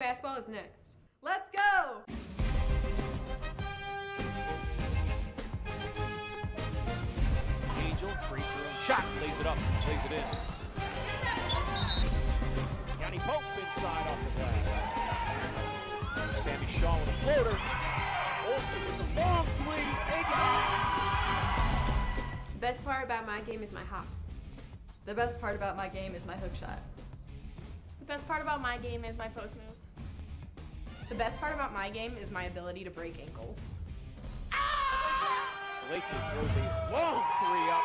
Basketball is next. Let's go! Angel, free throw, shot, lays it up, lays it in. Yanni Pope inside off the glass. Sammy Shaw with a floater. Ahlstrom with the long three. The best part about my game is my hops. The best part about my game is my hook shot. The best part about my game is my post moves. The best part about my game is my ability to break ankles. Lakewood throws a long three up.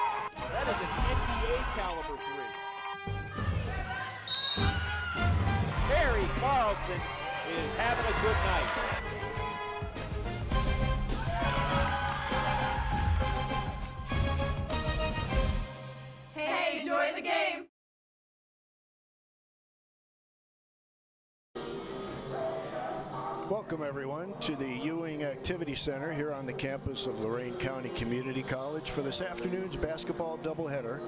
That is an NBA caliber three. Carrie Carlson is having a good night. Hey, enjoy the game! Welcome everyone to the Ewing Activity Center here on the campus of Lorain County Community College for this afternoon's basketball doubleheader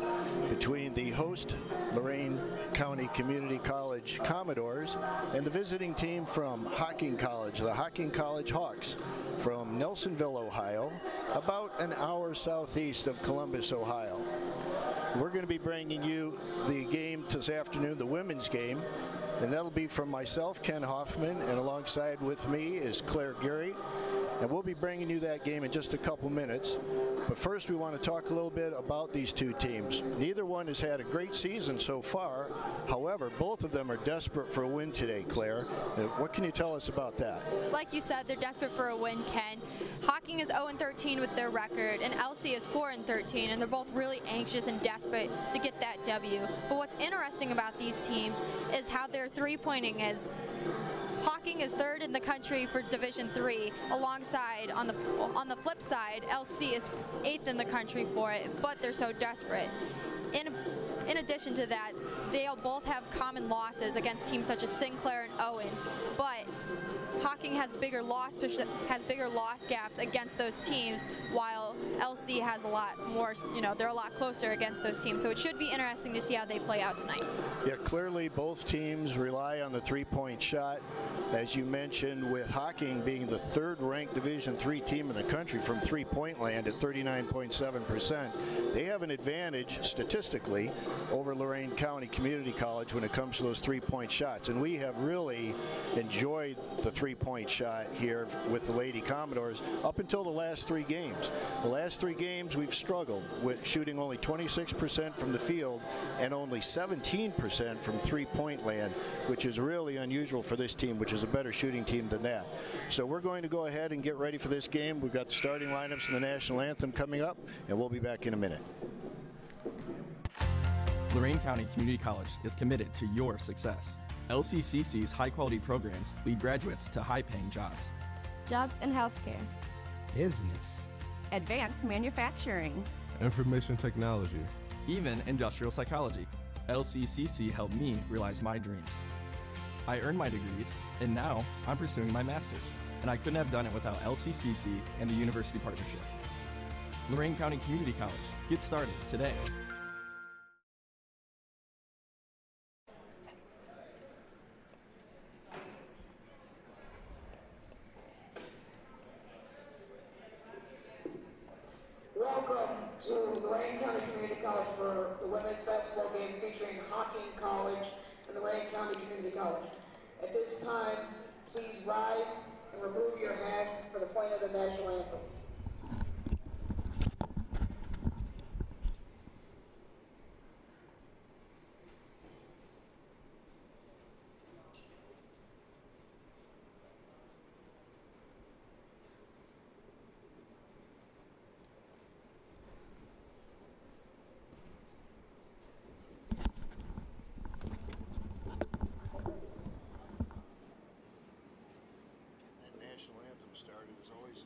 between the host Lorain County Community College Commodores and the visiting team from Hocking College, the Hocking College Hawks from Nelsonville, Ohio, about an hour southeast of Columbus, Ohio. We're going to be bringing you the game this afternoon, the women's game, and that'll be from myself, Ken Hoffman, and alongside with me is Claire Gary, and we'll be bringing you that game in just a couple minutes. But first we want to talk a little bit about these two teams. Neither one has had a great season so far. However, both of them are desperate for a win today, Claire. What can you tell us about that? Like you said, they're desperate for a win, Ken. Hocking is 0-13 with their record, and LC is 4-13, and they're both really anxious and desperate to get that W. But what's interesting about these teams is how their three-pointing is. Hocking is third in the country for Division III, alongside, on the flip side, LC is 8th in the country for it, but they're so desperate. In addition to that, they'll both have common losses against teams such as Sinclair and Owens, but Hocking has bigger loss gaps against those teams, while LC has a lot more, they're a lot closer against those teams. So it should be interesting to see how they play out tonight. Yeah, clearly both teams rely on the three-point shot. As you mentioned, with Hocking being the third-ranked Division III team in the country from three-point land at 39.7%, they have an advantage statistically over Lorain County Community College when it comes to those three-point shots. And we have really enjoyed the three-point shot here with the Lady Commodores up until the last three games. The last three games we've struggled with shooting only 26% from the field and only 17% from three-point land, which is really unusual for this team, which is a better shooting team than that. So we're going to go ahead and get ready for this game. We've got the starting lineups and the national anthem coming up, and we'll be back in a minute. Lorain County Community College is committed to your success. LCCC's high-quality programs lead graduates to high-paying jobs. Jobs in healthcare. Business. Advanced manufacturing. Information technology. Even industrial psychology. LCCC helped me realize my dreams. I earned my degrees, and now I'm pursuing my master's, and I couldn't have done it without LCCC and the University Partnership. Lorain County Community College. Get started today. Welcome to Lorain County Community College for the women's basketball game featuring Hocking College and Lorain County Community College. At this time, please rise and remove your hats for the playing of the national anthem. National anthem started was always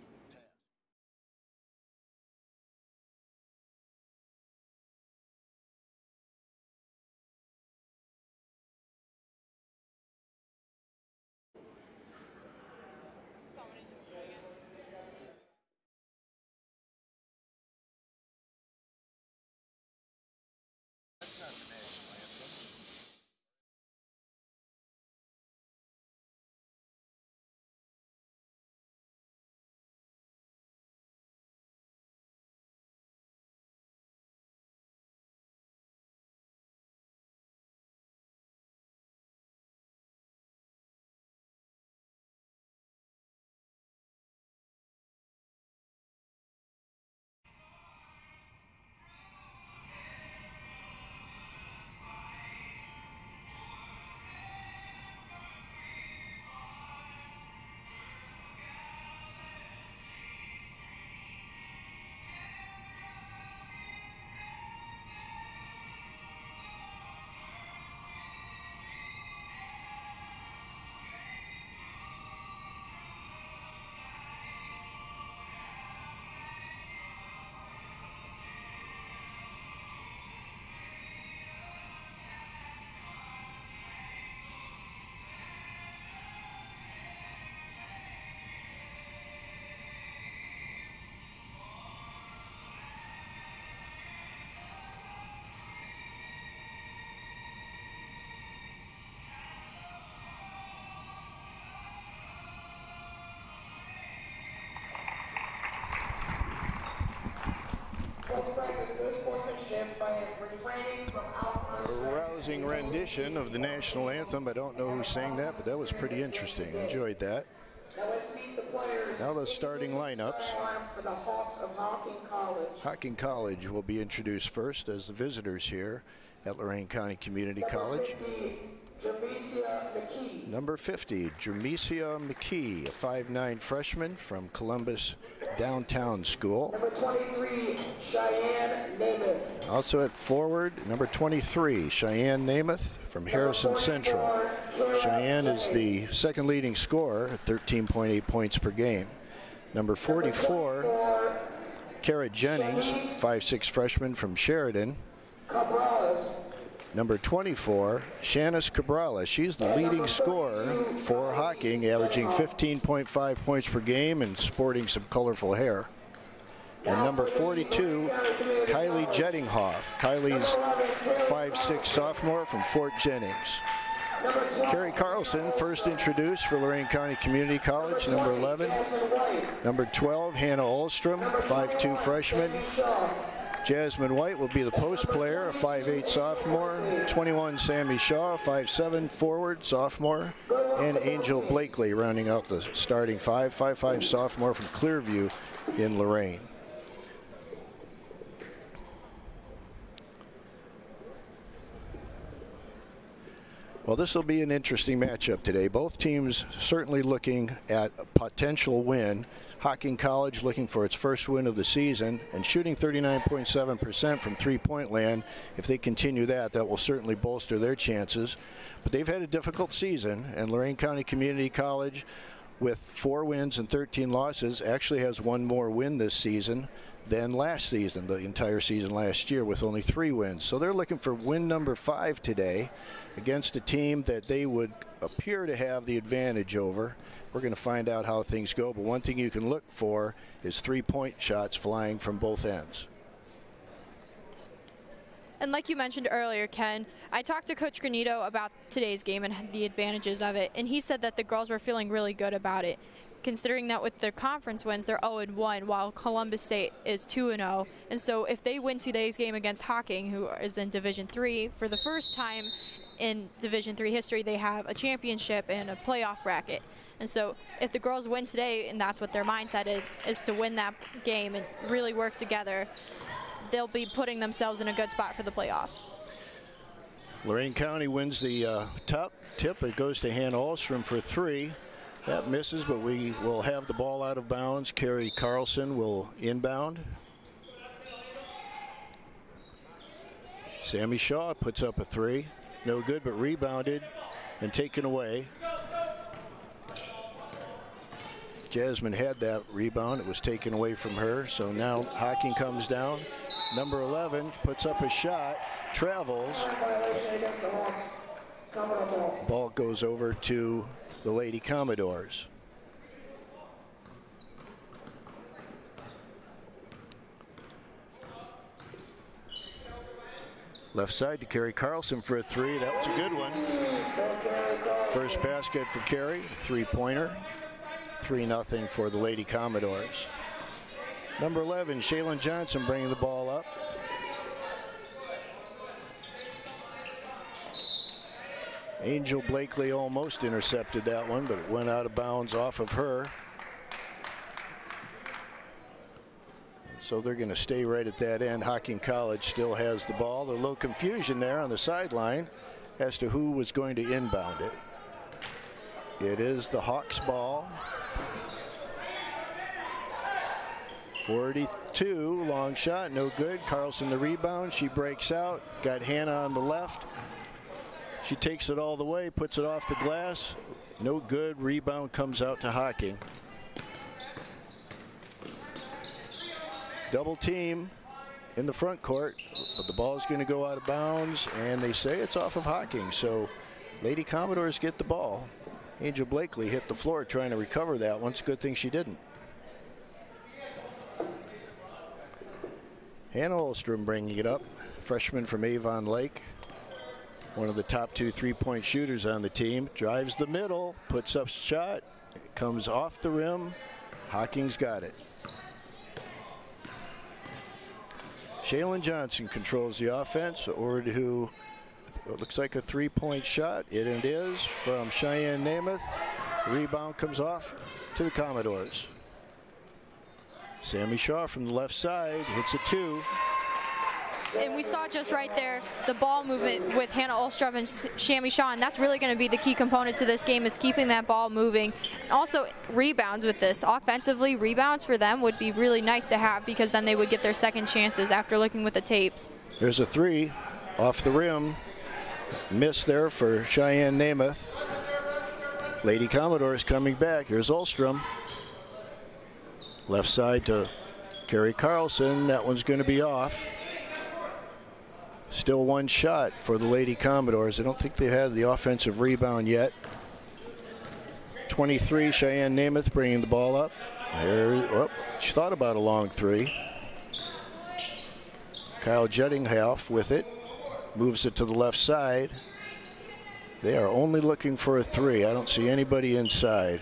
always practice good sportsmanship by refraining from outbursts. A rousing rendition of the national anthem. I don't know who sang that, but that was pretty interesting. Enjoyed that. Now let's meet the players. Now the starting lineups. For the Hawks of Hocking College. Hocking College will be introduced first as the visitors here at Lorain County Community College. Number 50, Jermesia Mckee, a 5'9" freshman from Columbus Downtown School. Number 23, Cheyenne Nemeth. Also at forward, number 23, Cheyenne Nemeth from Harrison Central. Cheyenne is the second leading scorer at 13.8 points per game. Number 44, Carrie Jennings, 5'6" freshman from Sheridan. Number 24, Shanice Cabrala. She's the leading scorer for Hocking, averaging 15.5 points per game and sporting some colorful hair. And number 42, Kylie Hoff. Kylie's 5'6" sophomore from Fort Jennings. Carrie Carlson, first introduced for Lorain County Community College, number 11. Number 12, Hanna Ahlstrom, 5'2" freshman. Jasmine White will be the post player, a 5'8" sophomore. 21, Sammy Shaw, 5'7" forward, sophomore. And Angel Blakely rounding out the starting 5'5" sophomore from Clearview in Lorain. Well, this will be an interesting matchup today. Both teams certainly looking at a potential win. Hocking College looking for its first win of the season and shooting 39.7% from three-point land. If they continue that, that will certainly bolster their chances. But they've had a difficult season, and Lorain County Community College, with 4 wins and 13 losses, actually has one more win this season than last season, the entire season last year, with only 3 wins. So they're looking for win number 5 today against a team that they would appear to have the advantage over. We're going to find out how things go, but one thing you can look for is 3-point shots flying from both ends. And like you mentioned earlier, Ken, I talked to Coach Granito about today's game and the advantages of it, and he said that the girls were feeling really good about it, considering that with their conference wins, they're 0-1, while Columbus State is 2-0. And so if they win today's game against Hocking, who is in Division III, for the first time in Division III history, they have a championship and a playoff bracket. And so if the girls win today, and that's what their mindset is to win that game and really work together, they'll be putting themselves in a good spot for the playoffs. Lorain County wins the top tip. It goes to Hanna Ahlstrom for 3. That misses, but we will have the ball out of bounds. Carrie Carlson will inbound. Sammy Shaw puts up a 3. No good, but rebounded and taken away. Jasmine had that rebound. It was taken away from her. So now Hocking comes down. Number 11 puts up a shot, travels. Ball goes over to the Lady Commodores. Left side to Carrie Carlson for a 3. That was a good one. First basket for Carrie, 3-pointer. 3-0 for the Lady Commodores. Number 11, Shaylin Johnson bringing the ball up. Angel Blakely almost intercepted that one, but it went out of bounds off of her. So they're going to stay right at that end. Hocking College still has the ball. There's a little confusion there on the sideline as to who was going to inbound it. It is the Hawks' ball. 42, long shot, no good. Carlson the rebound. She breaks out. Got Hanna on the left. She takes it all the way, puts it off the glass. No good. Rebound comes out to Hocking. Double team in the front court, but the ball is going to go out of bounds, and they say it's off of Hocking. So Lady Commodores get the ball. Angel Blakely hit the floor trying to recover that one. It's a good thing she didn't. Hanna Ahlstrom bringing it up, freshman from Avon Lake. One of the top 2 3-point shooters on the team. Drives the middle, puts up shot, comes off the rim. Hocking's got it. Cheyanne Johnson controls the offense, or who it looks like a three-point shot. It is from Cheyenne Nemeth. Rebound comes off to the Commodores. Sammy Shaw from the left side hits a two. And we saw just right there the ball movement with Hanna Ahlstrom and Sammy Shaw, and that's really going to be the key component to this game, is keeping that ball moving. And also rebounds with this. Offensively, rebounds for them would be really nice to have, because then they would get their second chances after looking with the tapes. There's a three off the rim. Miss there for Cheyenne Nemeth. Lady Commodores coming back. Here's Ahlstrom. Left side to Carrie Carlson. That one's going to be off. Still one shot for the Lady Commodores. I don't think they had the offensive rebound yet. 23, Cheyenne Nemeth bringing the ball up. There, she thought about a long three. Kyle Jettinghoff with it. Moves it to the left side. They are only looking for a three. I don't see anybody inside.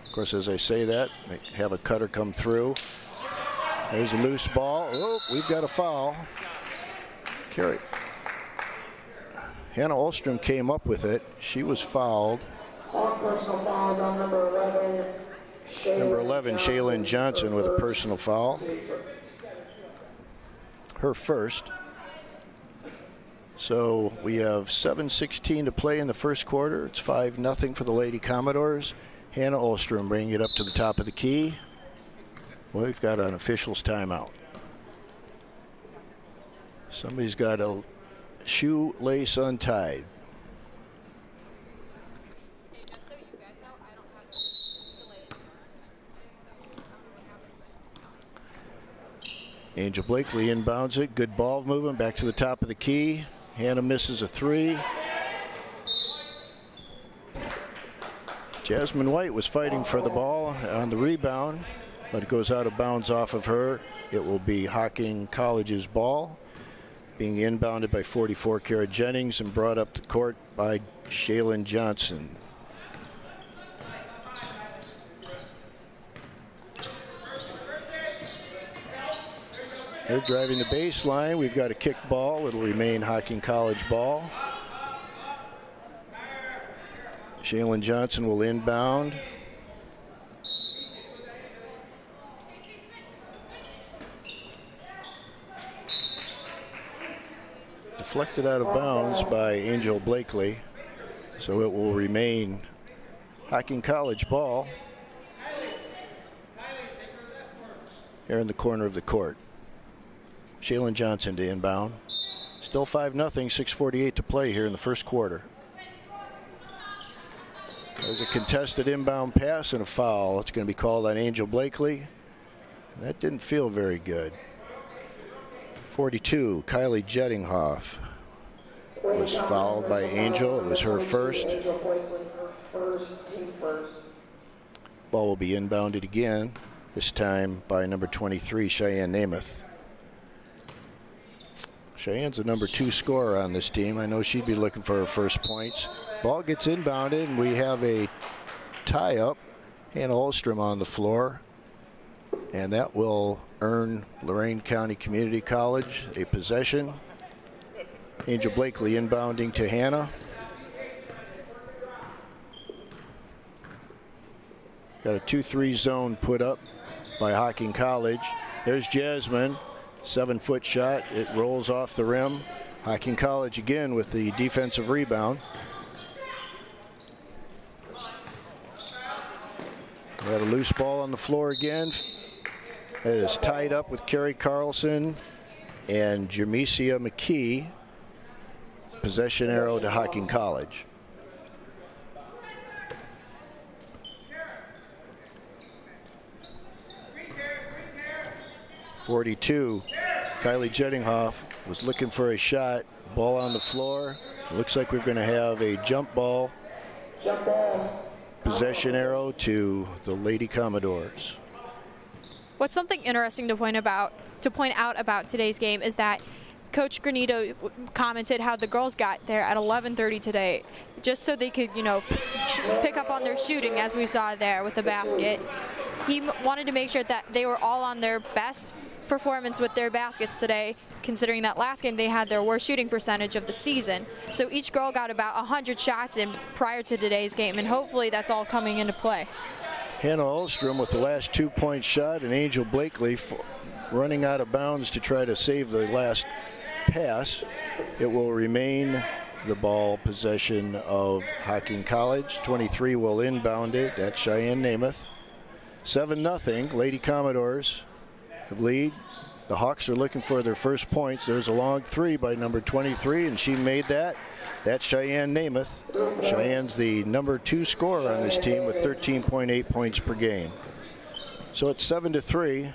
Of course, as I say that, they have a cutter come through. There's a loose ball. Oh, we've got a foul. Carrie. Hanna Ahlstrom came up with it. She was fouled. All personal fouls on number 11. Number 11, Cheyanne Johnson with a personal foul. Her first. So we have 7:16 to play in the first quarter. It's 5-0 for the Lady Commodores. Hanna Ahlstrom bringing it up to the top of the key. Well, we've got an official's timeout. Somebody's got a shoelace untied. Angel Blakely inbounds it. Good ball movement back to the top of the key. Hanna misses a three. Jasmine White was fighting for the ball on the rebound, but it goes out of bounds off of her. It will be Hocking College's ball, being inbounded by 44-carat Jennings and brought up the court by Cheyanne Johnson. They're driving the baseline. We've got a kick ball. It'll remain Hocking College ball. Cheyanne Johnson will inbound. Deflected out of bounds by Angel Blakely. So it will remain Hocking College ball here in the corner of the court. Cheyanne Johnson to inbound. Still 5-0, 6:48 to play here in the first quarter. There's a contested inbound pass and a foul. It's going to be called on Angel Blakely. That didn't feel very good. 42, Kylie Jettinghoff was fouled by Angel. It was her first. Ball will be inbounded again, this time by number 23, Cheyenne Nemeth. Cheyenne's the number 2 scorer on this team. I know she'd be looking for her first points. Ball gets inbounded, and we have a tie-up. Hanna Ahlstrom on the floor. And that will earn Lorain County Community College a possession. Angel Blakely inbounding to Hanna. Got a 2-3 zone put up by Hocking College. There's Jasmine. 7-foot shot. It rolls off the rim. Hocking College again with the defensive rebound. Got a loose ball on the floor again. It is tied up with Carrie Carlson and Jamesia Mckee. Possession arrow to Hocking College. .42, Kylie Jettinghoff was looking for a shot. Ball on the floor. It looks like we're going to have a jump ball. Possession arrow to the Lady Commodores. What's something interesting to point out about today's game is that Coach Granito commented how the girls got there at 11:30 today, just so they could, pick up on their shooting, as we saw there with the basket. He wanted to make sure that they were all on their best performance with their baskets today, considering that last game they had their worst shooting percentage of the season. So each girl got about 100 shots in prior to today's game, and hopefully that's all coming into play. Hanna Ahlstrom with the last 2-point shot, and Angel Blakely running out of bounds to try to save the last pass. It will remain the ball possession of Hocking College. 23 will inbound it. That's Cheyenne Nemeth. 7-0. Lady Commodores lead. The Hawks are looking for their first points. There's a long three by number 23, and she made that. That's Cheyenne Nemeth. Cheyenne's the number 2 scorer on this team with 13.8 points per game. So it's 7-3.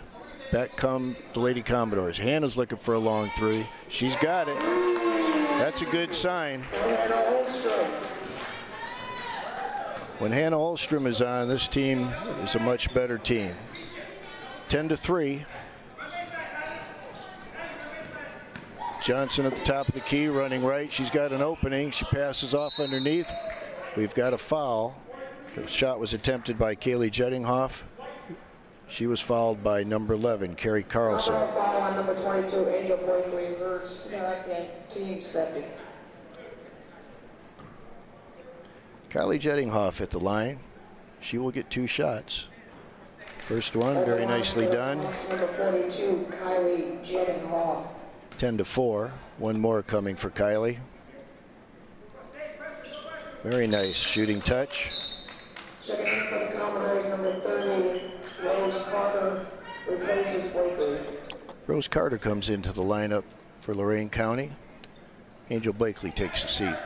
Back come the Lady Commodores. Hannah's looking for a long three. She's got it. That's a good sign. When Hanna Ahlstrom is on, this team is a much better team. 10-3. Johnson at the top of the key, running right. She's got an opening. She passes off underneath. We've got a foul. The shot was attempted by Kayla Jettinghoff. She was fouled by number 11, Carrie Carlson. Foul on number 22, Angel Blakely, her second, team second. Kayla Jettinghoff at the line. She will get 2 shots. First one, very nicely done. Number 42, Kayla Jettinghoff. 10-4. One more coming for Kylie. Very nice shooting touch. Checking in for the Commodores, number 30, Rose Carter, replaces Blakely. Rose Carter comes into the lineup for Lorain County. Angel Blakely takes a seat.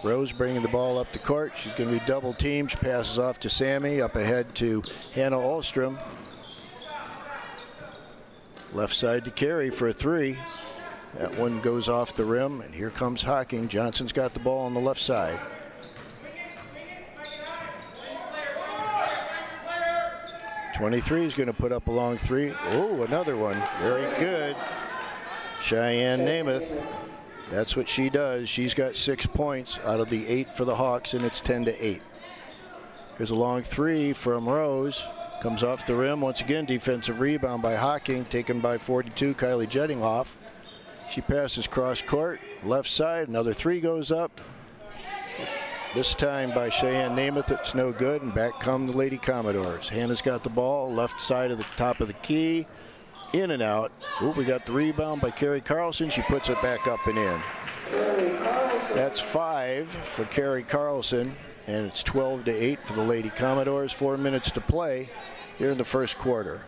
Rose bringing the ball up the court. She's going to be double teamed. She passes off to Sammy, up ahead to Hanna Ahlstrom. Left side to Carey for a 3. That one goes off the rim, and here comes Hocking. Johnson's got the ball on the left side. '23 is going to put up a long 3. Oh, another one. Very good. Cheyenne Nemeth. That's what she does. She's got 6 points out of the 8 for the Hawks, and it's 10-8. Here's a long 3 from Rose. Comes off the rim. Once again, defensive rebound by Hocking, taken by 42, Kayla Jettinghoff. She passes cross court, left side. Another 3 goes up. This time by Cheyenne Nemeth, it's no good, and back come the Lady Commodores. Hannah's got the ball, left side of the top of the key, in and out. Oh, we got the rebound by Carrie Carlson. She puts it back up and in. That's 5 for Carrie Carlson, and it's 12-8 for the Lady Commodores. 4 minutes to play here in the first quarter.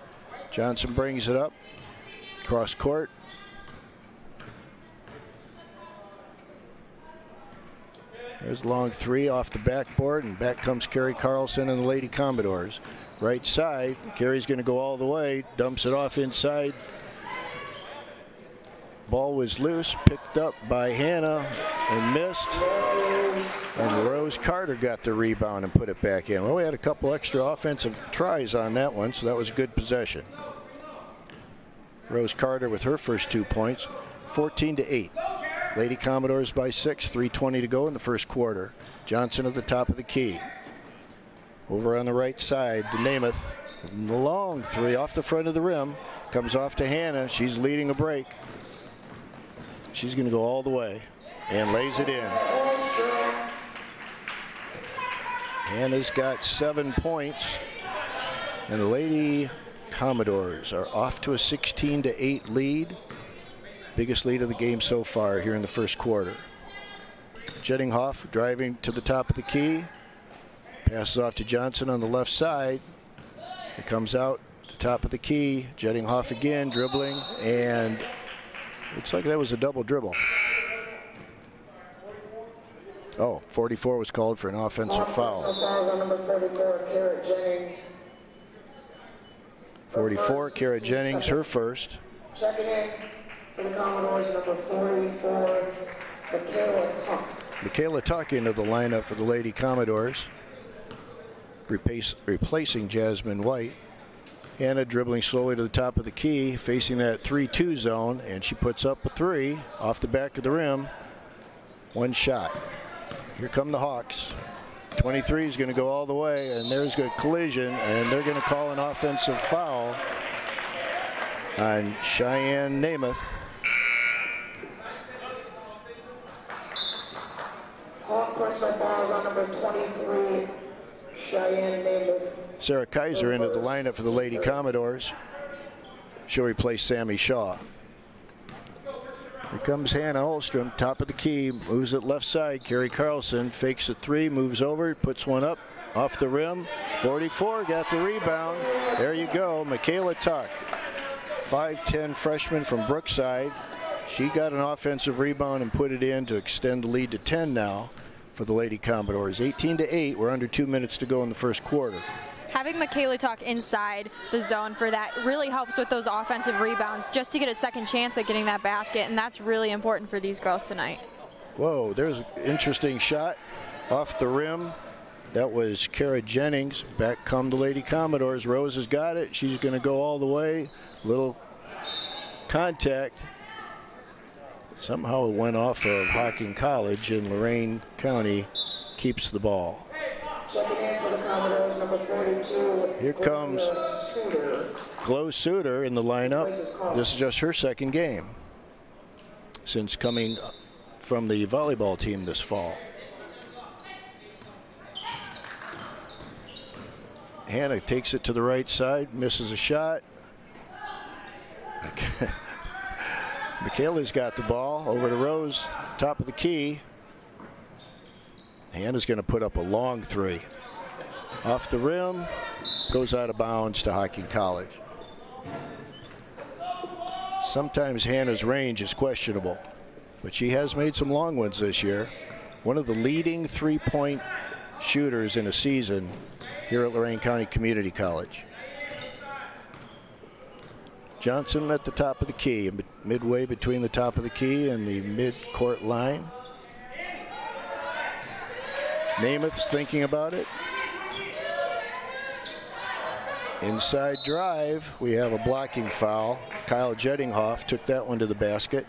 Johnson brings it up, cross court. There's a long 3 off the backboard, and back comes Carrie Carlson and the Lady Commodores. Right side, Carrie's going to go all the way, dumps it off inside. Ball was loose, picked up by Hanna and missed. And Rose Carter got the rebound and put it back in. Well, we had a couple extra offensive tries on that one, so that was a good possession. Rose Carter with her first 2 points, 14-8. Lady Commodores by 6, 3:20 to go in the first quarter. Johnson at the top of the key. Over on the right side to Namath. The long 3 off the front of the rim. Comes off to Hanna. She's leading a break. She's going to go all the way and lays it in. Hanna's got 7 points. And the Lady Commodores are off to a 16-8 lead. Biggest lead of the game so far here in the first quarter. Jettinghoff driving to the top of the key. Passes off to Johnson on the left side. It comes out the top of the key. Jettinghoff again dribbling, and looks like that was a double dribble. Oh, 44 was called for an offensive foul. Fouls on number 44, Carrie Jennings. 44, Carrie Jennings, her first. Checking in for the Commodores, number 44, Kayla Tuck. Kayla Tuck into the lineup for the Lady Commodores, replacing Jasmine White. Hanna dribbling slowly to the top of the key, facing that 3-2 zone, and she puts up a 3 off the back of the rim. 1 shot. Here come the Hawks. 23 is going to go all the way, and there's a collision, and they're going to call an offensive foul. on Cheyenne Nemeth. Hoff personal fouls on number 23, Cheyenne Nemeth. Sarah Kaiser into the lineup for the Lady Commodores. She'll replace Sammy Shaw. Here comes Hanna Ahlstrom, top of the key, moves it left side. Carrie Carlson fakes a three, moves over, puts one up, off the rim. 44 got the rebound. There you go, Michaela Tuck, 5'10" freshman from Brookside. She got an offensive rebound and put it in to extend the lead to 10 now for the Lady Commodores. 18-8. We're under 2 minutes to go in the first quarter. Having Michaela Tuck inside the zone for that really helps with those offensive rebounds just to get a second chance at getting that basket, and that's really important for these girls tonight. Whoa, there's an interesting shot off the rim. That was Jennings. Back come the Lady Commodores. Rose has got it. She's going to go all the way. Little contact. Somehow it went off of Hocking College, and Lorain County keeps the ball. Checking in for the Commodores, number 42. Here comes Glow Suter in the lineup. This is just her second game since coming from the volleyball team this fall. Hanna takes it to the right side, misses a shot. Michaela's got the ball over to Rose, top of the key. Hanna's going to put up a long three. Off the rim, goes out of bounds to Hocking College. Sometimes Hanna's range is questionable, but she has made some long ones this year. One of the leading three-point shooters in a season here at Lorain County Community College. Johnson at the top of the key, midway between the top of the key and the mid-court line. Namath's thinking about it. Inside drive, we have a blocking foul. Kyle Jettinghoff took that one to the basket.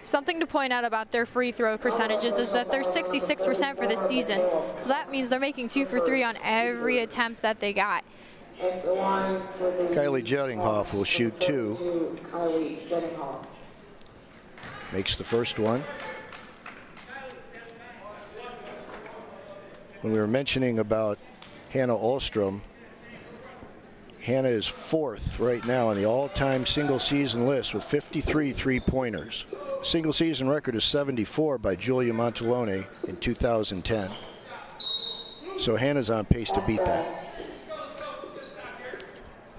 Something to point out about their free throw percentages is that they're 66% for this season. So that means they're making 2 for 3 on every attempt that they got. Kylie Jettinghoff will shoot 2. Makes the first one. When we were mentioning about Hanna Ahlstrom, Hanna is 4th right now on the all-time single-season list with 53 three-pointers. Single-season record is 74 by Julia Montalone in 2010. So Hanna's on pace to beat that.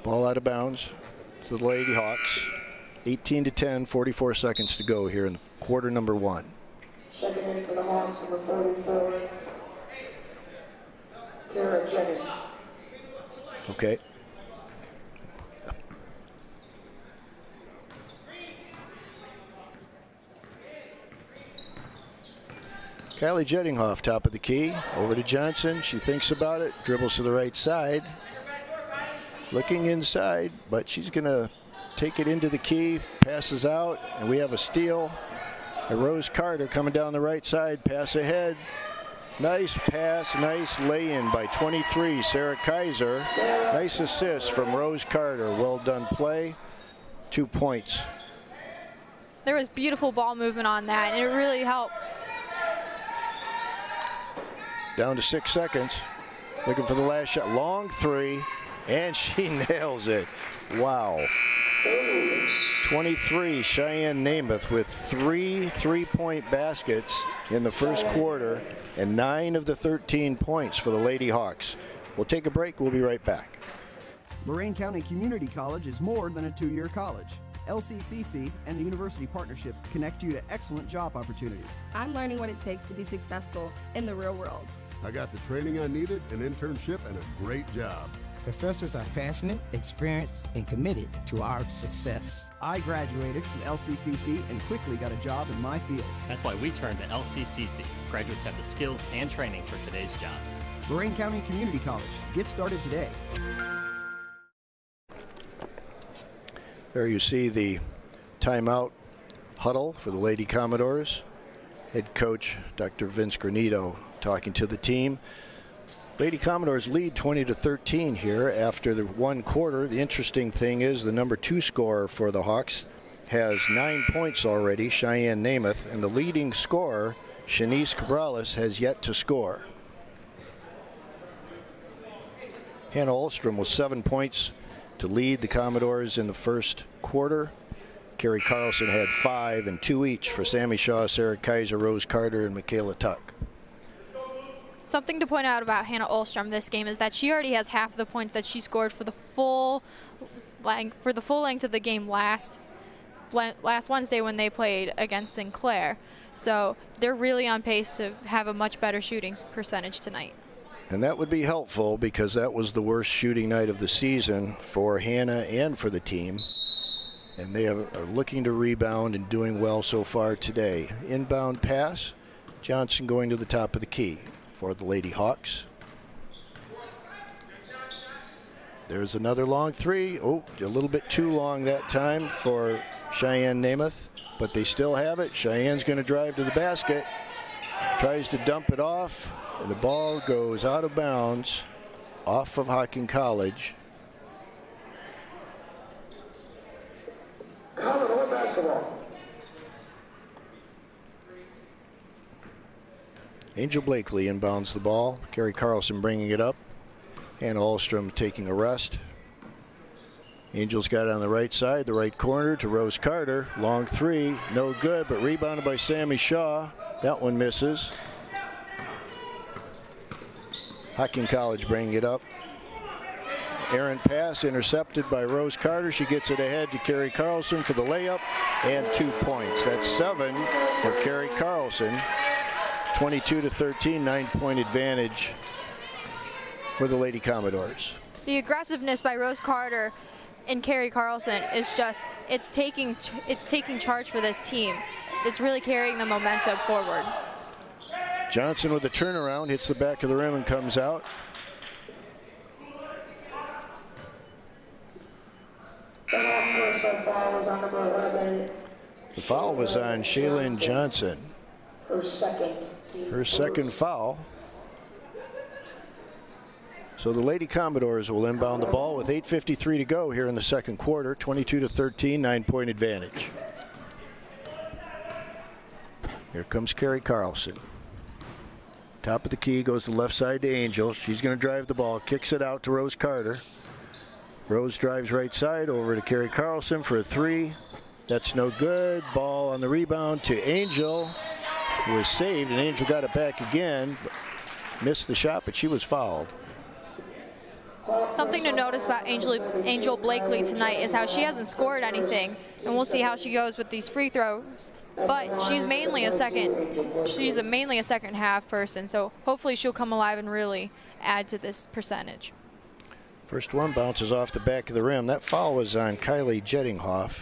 Ball out of bounds to the Lady Hawks. 18-10, 44 seconds to go here in quarter number 1. Checking in for the Hawks, number 44. Jennings. Okay. Kylie Jettinghoff, top of the key, over to Johnson. She thinks about it, dribbles to the right side. Looking inside, but she's going to take it into the key, passes out, and we have a steal. And Rose Carter coming down the right side, pass ahead. Nice pass, nice lay-in by 23, Sarah Kaiser. Nice assist from Rose Carter. Well done play. 2 points. There was beautiful ball movement on that, and it really helped. Down to 6 seconds. Looking for the last shot. Long three, and she nails it. Wow. 23, Cheyenne Nemeth with 3 3-point baskets in the first quarter and 9 of the 13 points for the Lady Hawks. We'll take a break. We'll be right back. Lorain County Community College is more than a 2-year college. LCCC and the University Partnership connect you to excellent job opportunities. I'm learning what it takes to be successful in the real world. I got the training I needed, an internship, and a great job. Professors are passionate, experienced, and committed to our success. I graduated from LCCC and quickly got a job in my field. That's why we turned to LCCC. Graduates have the skills and training for today's jobs. Lorain County Community College. Get started today. There you see the timeout huddle for the Lady Commodores. Head coach Dr. Vince Granito talking to the team. Lady Commodores lead 20-13 here after the 1 quarter. The interesting thing is the number 2 scorer for the Hawks has 9 points already, Cheyenne Nemeth, and the leading scorer, Shanice Cabrales, has yet to score. Hanna Ahlstrom with 7 points to lead the Commodores in the first quarter. Carrie Carlson had 5 and 2 each for Sammy Shaw, Sarah Kaiser, Rose Carter, and Michaela Tuck. Something to point out about Hanna Ahlstrom this game is that she already has half of the points that she scored for the full length of the game last Wednesday when they played against Sinclair. So they're really on pace to have a much better shooting percentage tonight. And that would be helpful because that was the worst shooting night of the season for Hanna and for the team. And they are looking to rebound and doing well so far today. Inbound pass, Johnson going to the top of the key for the Lady Hawks. There's another long 3. Oh, a little bit too long that time for Cheyenne Nemeth, but they still have it. Cheyenne's going to drive to the basket, tries to dump it off, and the ball goes out of bounds off of Hocking College. Commodore basketball. Angel Blakely inbounds the ball. Carrie Carlson bringing it up. Hanna Ahlstrom taking a rest. Angel's got it on the right side, the right corner to Rose Carter. Long 3, no good, but rebounded by Sammy Shaw. That one misses. Hocking College bringing it up. Errant pass intercepted by Rose Carter. She gets it ahead to Carrie Carlson for the layup and 2 points. That's 7 for Carrie Carlson. 22-13, 9-point advantage for the Lady Commodores. The aggressiveness by Rose Carter and Carrie Carlson is just, it's taking charge for this team. It's really carrying the momentum forward. Johnson with the turnaround, hits the back of the rim and comes out. The foul was on number 11. The foul was on Shaylin Johnson. Her second foul. So the Lady Commodores will inbound the ball with 8:53 to go here in the second quarter. 22-13, 9-point advantage. Here comes Carrie Carlson. Top of the key, goes to the left side to Angel. She's going to drive the ball, kicks it out to Rose Carter. Rose drives right side over to Carrie Carlson for a 3. That's no good. Ball on the rebound to Angel, who was saved, and Angel got it back again. Missed the shot, but she was fouled. Something to notice about Angel Blakely tonight is how she hasn't scored anything, and we'll see how she goes with these free throws. But she's mainly a second half person, so hopefully she'll come alive and really add to this percentage. First one bounces off the back of the rim. That foul was on Kylie Jettinghoff.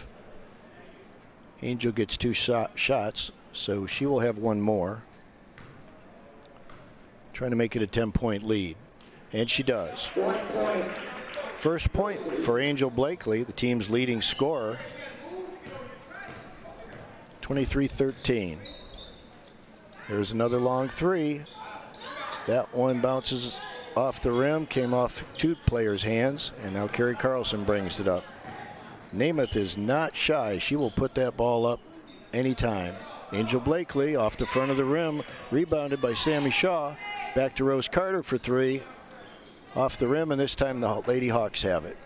Angel gets 2 shots, so she will have 1 more. Trying to make it a 10-point lead. And she does. First point for Angel Blakely, the team's leading scorer. 23-13. There's another long 3. That one bounces off the rim, came off 2 players' hands, and now Carrie Carlson brings it up. Nemeth is not shy. She will put that ball up anytime. Angel Blakely off the front of the rim, rebounded by Sammy Shaw. Back to Rose Carter for 3. Off the rim, and this time the Lady Hawks have it.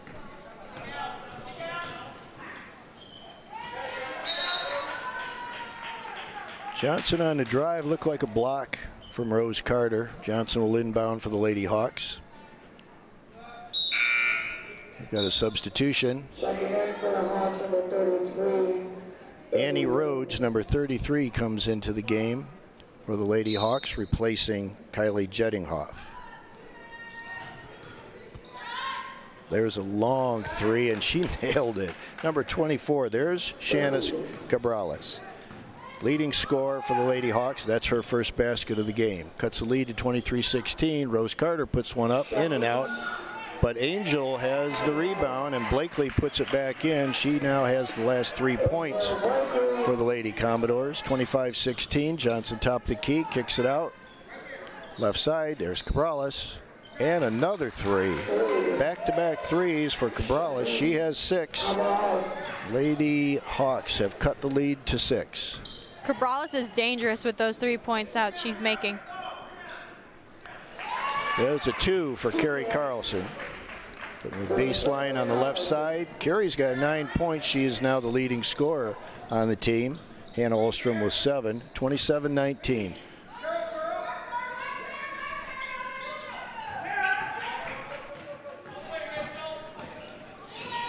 Johnson on the drive, looked like a block from Rose Carter. Johnson will inbound for the Lady Hawks. We've got a substitution. Checking in for the Hawks, number 33. Annie Rhodes, number 33, comes into the game for the Lady Hawks, replacing Kylie Jettinghoff. There's a long 3, and she nailed it. Number 24, there's Shanice Cabrales. Leading scorer for the Lady Hawks. That's her first basket of the game. Cuts the lead to 23-16. Rose Carter puts one up, in and out. But Angel has the rebound, and Blakely puts it back in. She now has the last 3 points for the Lady Commodores. 25-16. Johnson top the key, kicks it out. Left side, there's Cabrales. And another three. Back-to-back threes for Cabrales. She has 6. Lady Hawks have cut the lead to 6. Cabrales is dangerous with those 3 points out she's making. There's a 2 for Carrie Carlson. From the baseline on the left side, Carrie's got 9 points. She is now the leading scorer on the team. Hanna Ahlstrom with 7, 27-19.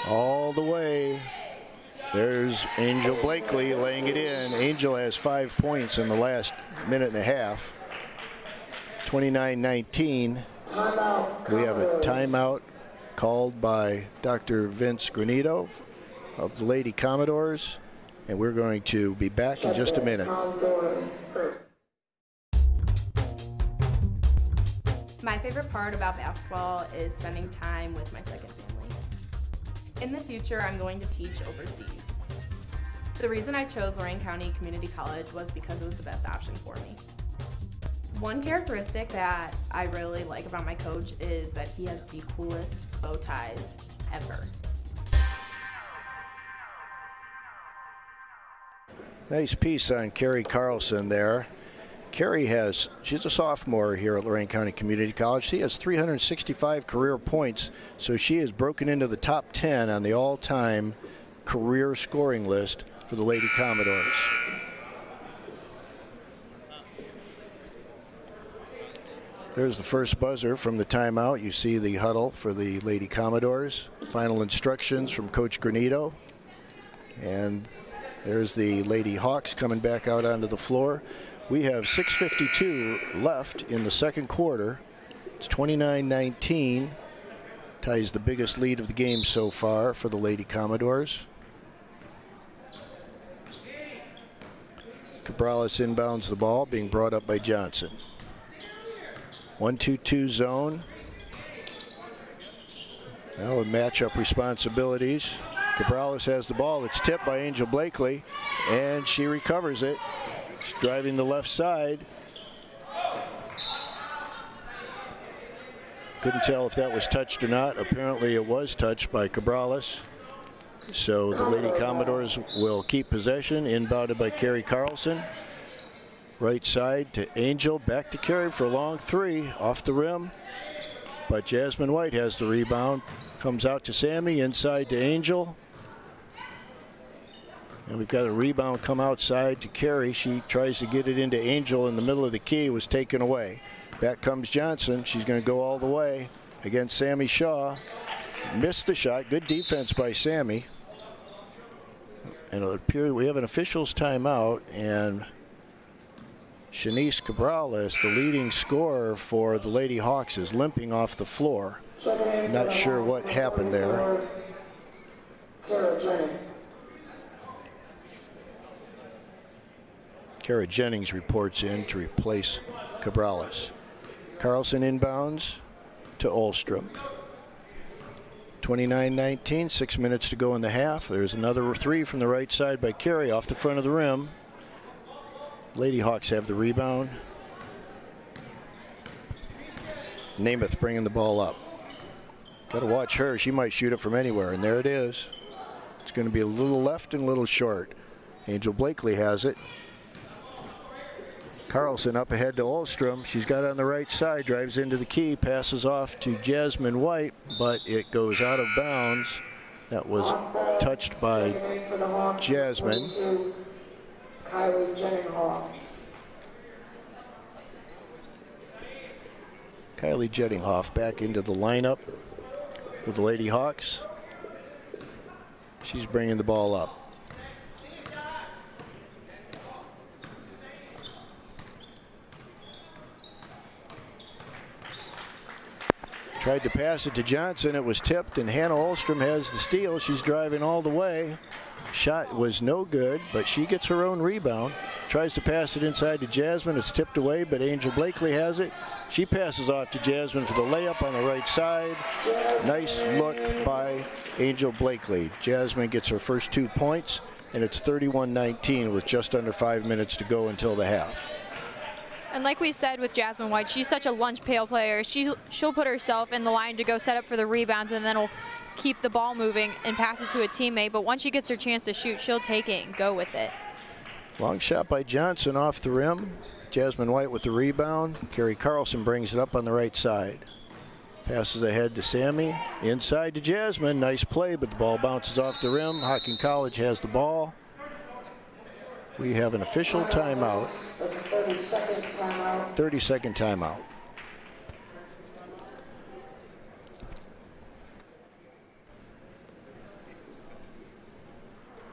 All the way. There's Angel Blakely laying it in. Angel has 5 points in the last minute and a half. 29-19. We have a timeout called by Dr. Vince Granito of the Lady Commodores, and we're going to be back in just a minute. My favorite part about basketball is spending time with my second family. In the future, I'm going to teach overseas. The reason I chose Lorain County Community College was because it was the best option for me. One characteristic that I really like about my coach is that he has the coolest bow ties ever. Nice piece on Carrie Carlson there. Carrie she's a sophomore here at Lorain County Community College. She has 365 career points, so she has broken into the top 10 on the all-time career scoring list for the Lady Commodores. There's the first buzzer from the timeout. You see the huddle for the Lady Commodores. Final instructions from Coach Granito. And there's the Lady Hawks coming back out onto the floor. We have 6:52 left in the second quarter. It's 29-19. Ties the biggest lead of the game so far for the Lady Commodores. Cabrales inbounds the ball, being brought up by Johnson. 1-2-2 zone. Now with matchup responsibilities. Cabrales has the ball. It's tipped by Angel Blakely, and she recovers it. She's driving the left side. Couldn't tell if that was touched or not. Apparently it was touched by Cabrales. So the Lady Commodores will keep possession, inbounded by Carrie Carlson. Right side to Angel, back to Carrie for a long 3, off the rim. But Jasmine White has the rebound. Comes out to Sammy, inside to Angel. And we've got a rebound come outside to Carrie. She tries to get it into Angel in the middle of the key, was taken away. Back comes Johnson. She's going to go all the way against Sammy Shaw. Missed the shot. Good defense by Sammy. And it appears we have an official's timeout, and Shanice Cabrales, the leading scorer for the Lady Hawks, is limping off the floor. Not sure what happened there. Kara Jennings reports in to replace Cabrales. Carlson inbounds to Ahlstrom. 29-19, 6 minutes to go in the half. There's another 3 from the right side by Carey off the front of the rim. Lady Hawks have the rebound. Nemeth bringing the ball up. Got to watch her. She might shoot it from anywhere, and there it is. It's going to be a little left and a little short. Angel Blakely has it. Carlson up ahead to Ahlstrom. She's got it on the right side, drives into the key, passes off to Jasmine White, but it goes out of bounds. That was touched by Jasmine. Kylie Jettinghoff back into the lineup for the Lady Hawks. She's bringing the ball up. Tried to pass it to Johnson. It was tipped, and Hanna Ahlstrom has the steal. She's driving all the way. Shot was no good, but she gets her own rebound. Tries to pass it inside to Jasmine. It's tipped away, but Angel Blakely has it. She passes off to Jasmine for the layup on the right side. Nice look by Angel Blakely. Jasmine gets her first 2 points, and it's 31-19 with just under 5 minutes to go until the half. And like we said with Jasmine White, she's such a lunch pail player. She'll put herself in the line to go set up for the rebounds, and then will keep the ball moving and pass it to a teammate. But once she gets her chance to shoot, she'll take it and go with it. Long shot by Johnson off the rim. Jasmine White with the rebound. Carrie Carlson brings it up on the right side. Passes ahead to Sammy. Inside to Jasmine. Nice play, but the ball bounces off the rim. Hocking College has the ball. We have an official timeout. 30-second timeout. 30-second timeout.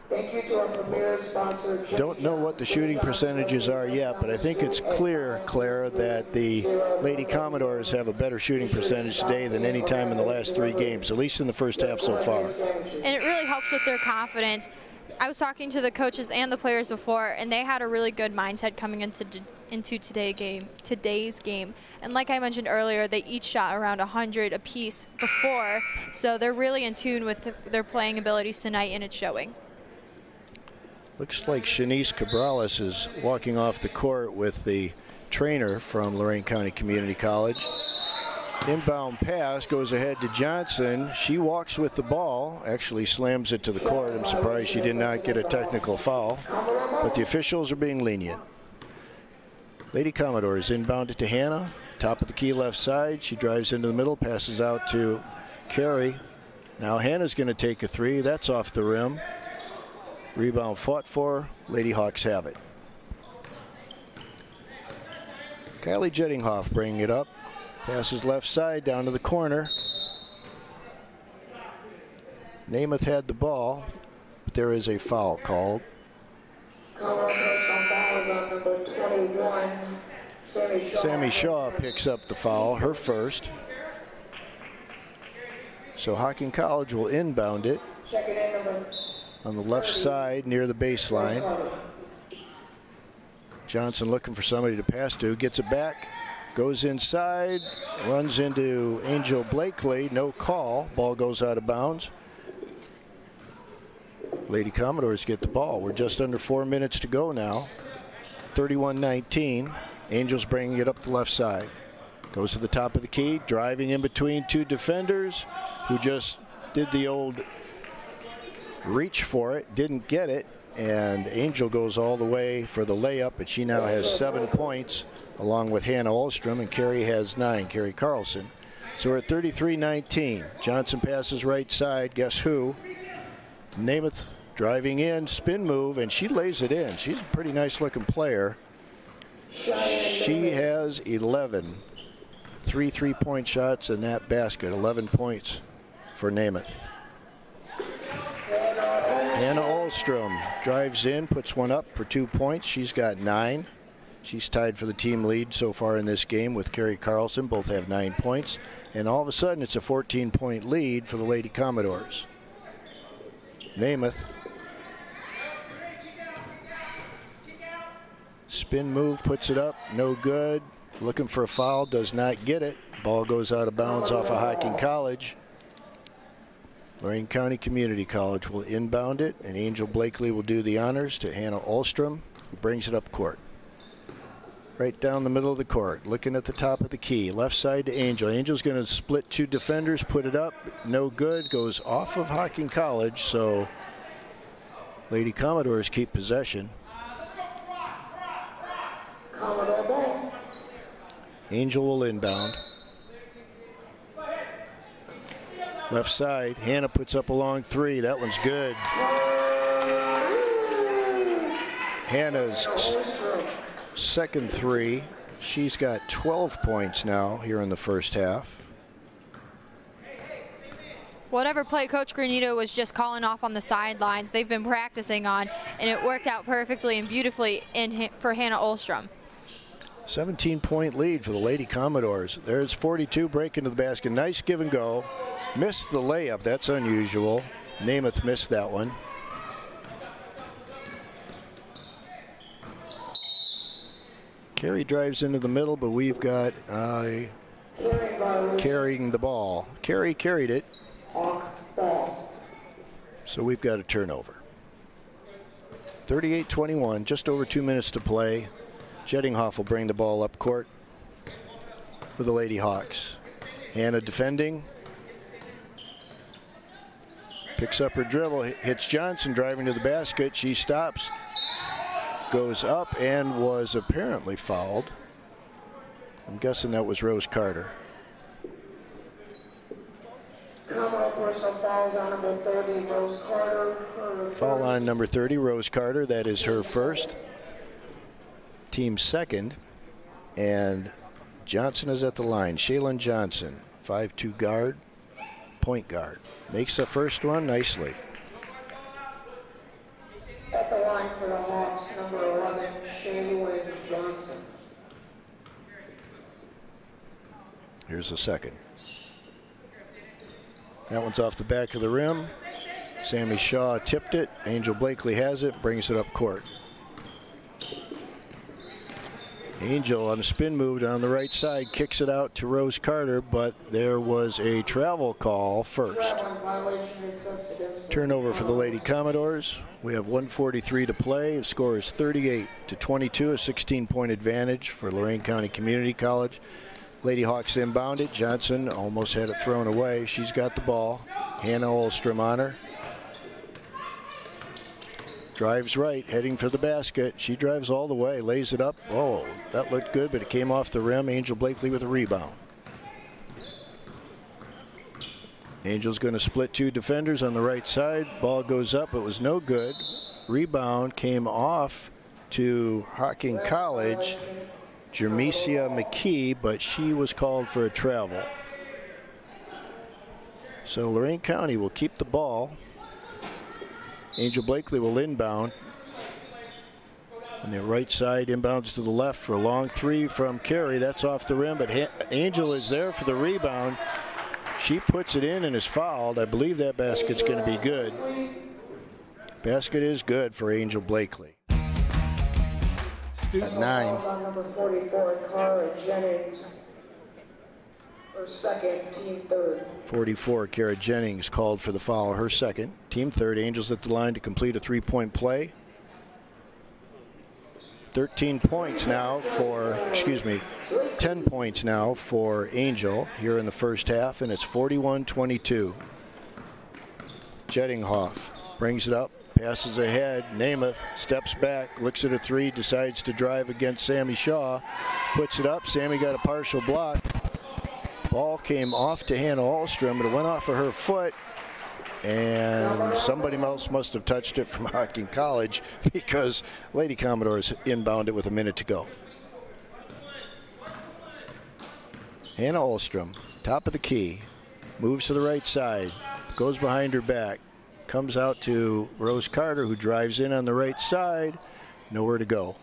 Thank you to our premier sponsor. Don't know what the shooting percentages are yet, but I think it's clear, Claire, that the Lady Commodores have a better shooting percentage today than any time in the last 3 games, at least in the first half so far. And it really helps with their confidence. I was talking to the coaches and the players before, and they had a really good mindset coming into today's game. And like I mentioned earlier, they each shot around 100 apiece before, so they're really in tune with their playing abilities tonight, and it's showing. Looks like Shanice Cabrales is walking off the court with the trainer from Lorain County Community College. Inbound pass goes ahead to Johnson. She walks with the ball, actually slams it to the court. I'm surprised she did not get a technical foul, but the officials are being lenient. Lady Commodores inbound it to Hanna, top of the key left side. She drives into the middle, passes out to Carey. Now Hanna's going to take a 3. That's off the rim. Rebound fought for. Lady Hawks have it. Kylie Hoff bringing it up. Passes left side down to the corner. Nemeth had the ball, but there is a foul called. Sammy Shaw picks up the foul, her first. So Hocking College will inbound it on the left side near the baseline. Johnson looking for somebody to pass to, gets it back, goes inside, runs into Angel Blakely, no call, ball goes out of bounds. Lady Commodores get the ball. We're just under 4 minutes to go now. 31-19. Angels bringing it up the left side. Goes to the top of the key, driving in between 2 defenders who just did the old reach for it, didn't get it, and Angel goes all the way for the layup, and she now has 7 points along with Hanna Ahlstrom, and Carrie has 9, Carrie Carlson. So we're at 33-19. Johnson passes right side, guess who? Namath driving in, spin move, and she lays it in. She's a pretty nice looking player. She has 11. 3 3-point shots in that basket, 11 points for Namath. Hanna Ahlstrom drives in, puts one up for 2 points. She's got 9. She's tied for the team lead so far in this game with Carrie Carlson. Both have 9 points. And all of a sudden, it's a 14-point lead for the Lady Commodores. Nemeth. Spin move, puts it up, no good. Looking for a foul, does not get it. Ball goes out of bounds off of Hocking College. Lorain County Community College will inbound it, and Angel Blakely will do the honors to Hanna Ahlstrom, who brings it up court. Right down the middle of the court, looking at the top of the key. Left side to Angel. Angel's going to split 2 defenders, put it up, no good. Goes off of Hocking College, so Lady Commodores keep possession. Angel will inbound. Left side, Hanna puts up a long 3. That one's good. Hanna's second 3. She's got 12 points now here in the first half. Whatever play Coach Granito was just calling off on the sidelines, they've been practicing on, and it worked out perfectly and beautifully for Hanna Ahlstrom. 17-point lead for the Lady Commodores. There's 42 breaking to the basket. Nice give and go. Missed the layup. That's unusual. Nemeth missed that one. Carrie drives into the middle, but we've got carrying the ball. Carrie carried it. So we've got a turnover. 38-21, just over 2 minutes to play. Hoff will bring the ball up court for the Lady Hawks. Hanna defending. Picks up her dribble, hits Johnson, driving to the basket. She stops, goes up, and was apparently fouled. I'm guessing that was Rose Carter. Commodore personal fouls on number 30, Rose Carter. Foul on number 30, Rose Carter. That is her first. Team second. And Johnson is at the line. Cheyanne Johnson, 5'2" guard, point guard. Makes the first one nicely. At the line for the Hawks, number 11, Cheyanne Johnson. Here's the second. That one's off the back of the rim. Sammy Shaw tipped it. Angel Blakely has it, brings it up court. Angel on a spin move on the right side, kicks it out to Rose Carter, but there was a travel call first. Turnover for the Lady Commodores. We have 1:43 to play. The score is 38-22, a 16-point advantage for Lorain County Community College. Lady Hawks inbounded. Johnson almost had it thrown away. She's got the ball. Hanna Ahlstrom on her. Drives right, heading for the basket. She drives all the way, lays it up. Oh, that looked good, but it came off the rim. Angel Blakely with a rebound. Angel's going to split two defenders on the right side. Ball goes up. It was no good. Rebound came off to Hocking College. Jermesia Mckee, but she was called for a travel. So Lorain County will keep the ball. Angel Blakely will inbound. On the right side, inbounds to the left for a long three from Carrie. That's off the rim, but Angel is there for the rebound. She puts it in and is fouled. I believe that basket's going to be good. Basket is good for Angel Blakely. At 9. On number 44, Carrie Jennings. Her second, team third. 44, Carrie Jennings called for the foul, her second. Team third. Angels at the line to complete a three-point play. 13 points now for, 10 points now for Angel here in the first half, and it's 41-22. Hoff brings it up. Passes ahead. Nemeth steps back, looks at a three, decides to drive against Sammy Shaw. Puts it up. Sammy got a partial block. Ball came off to Hanna Ahlstrom, but it went off of her foot. And somebody else must have touched it from Hocking College because Lady Commodores inbound it with a minute to go. Hanna Ahlstrom, top of the key, moves to the right side, goes behind her back. Comes out to Rose Carter, who drives in on the right side. Nowhere to go.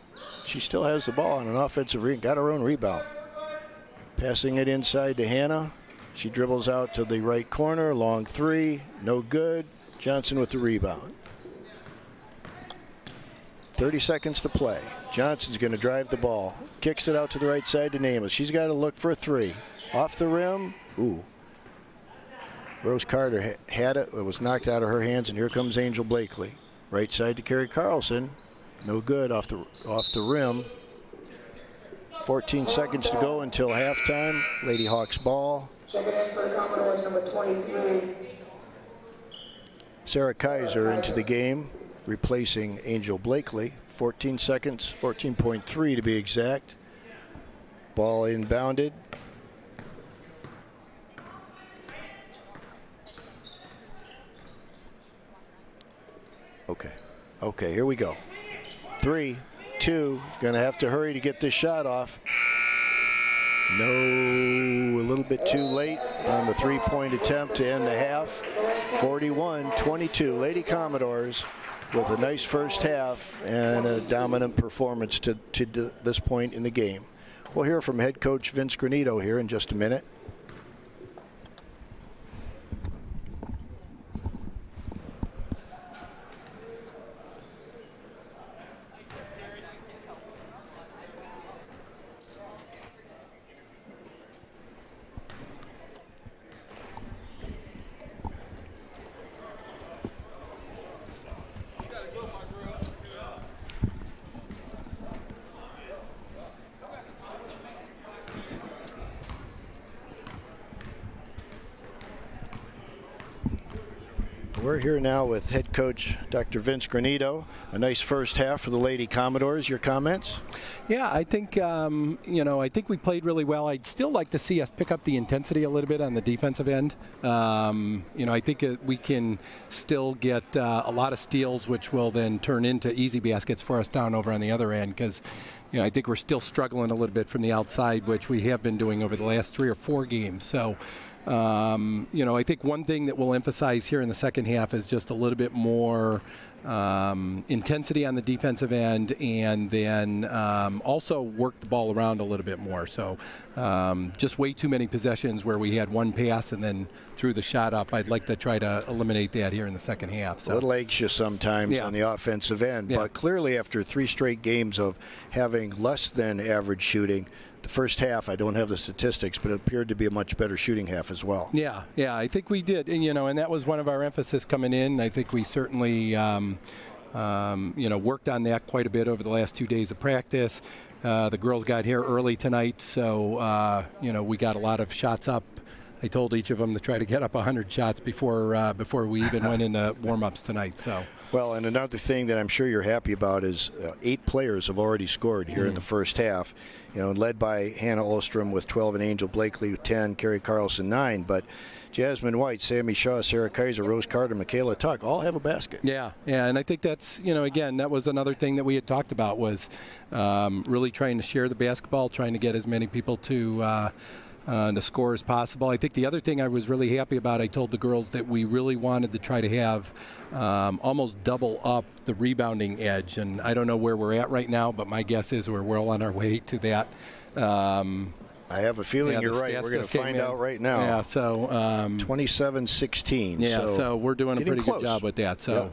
She still has the ball on an offensive ring. Got her own rebound. Passing it inside to Hanna. She dribbles out to the right corner. Long three. No good. Johnson with the rebound. 30 seconds to play. Johnson's going to drive the ball. Kicks it out to the right side to Nemeth. She's got to look for a three. Off the rim. Ooh. Rose Carter had it. It was knocked out of her hands, and here comes Angel Blakely. Right side to Carrie Carlson. No good off the rim. 14 seconds to go until halftime. Lady Hawks ball. Checking in for the Commodores, number 23. Sarah Kaiser into the game, replacing Angel Blakely. 14 seconds, 14.3 to be exact. Ball inbounded. Okay, here we go. 3, 2, gonna have to hurry to get this shot off. No, a little bit too late on the three-point attempt to end the half. 41-22, Lady Commodores with a nice first half and a dominant performance to this point in the game. We'll hear from head coach Vince Granito here in just a minute. We're here now with head coach Dr. Vince Granito. A nice first half for the Lady Commodores. Your comments? Yeah, I think, I think we played really well. I'd still like to see us pick up the intensity a little bit on the defensive end. I think we can still get a lot of steals, which will then turn into easy baskets for us down over on the other end, because I think we're still struggling a little bit from the outside, which we have been doing over the last 3 or 4 games. So, I think one thing that we'll emphasize here in the second half is just a little bit more intensity on the defensive end, and then also work the ball around a little bit more. So just way too many possessions where we had one pass and then threw the shot up. I'd like to try to eliminate that here in the second half. So. A little anxious sometimes on the offensive end, but clearly after 3 straight games of having less than average shooting, the first half, I don't have the statistics, but it appeared to be a much better shooting half as well. Yeah, I think we did, and that was one of our emphasis coming in. I think we certainly, worked on that quite a bit over the last 2 days of practice. The girls got here early tonight, so we got a lot of shots up. I told each of them to try to get up 100 shots before we even went into warm-ups tonight. So. Well, and another thing that I'm sure you're happy about is 8 players have already scored here in the first half. Led by Hanna Ahlstrom with 12 and Angel Blakely with 10, Carrie Carlson 9. But Jasmine White, Sammy Shaw, Sarah Kaiser, Rose Carter, Kayla Tuck all have a basket. Yeah, and I think that's, again, that was another thing that we had talked about was really trying to share the basketball, trying to get as many people to score as possible. I think the other thing I was really happy about, I told the girls that we really wanted to try to have almost double up the rebounding edge, and I don't know where we're at right now, but my guess is we're well on our way to that. I have a feeling you're right. We're going to find out right now. Yeah, so 27-16. Yeah, so we're doing a pretty close. Good job with that. So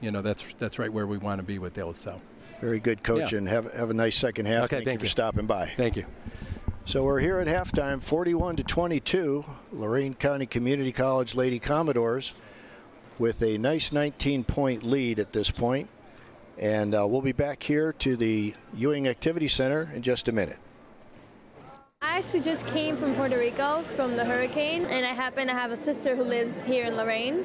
that's right where we want to be with those. So very good, Coach, and have a nice second half. Okay, thank you for stopping by. Thank you. So we're here at halftime, 41-22, Lorain County Community College Lady Commodores with a nice 19-point lead at this point. And we'll be back here to the Ewing Activity Center in just a minute. I actually just came from Puerto Rico from the hurricane, and I happen to have a sister who lives here in Lorain,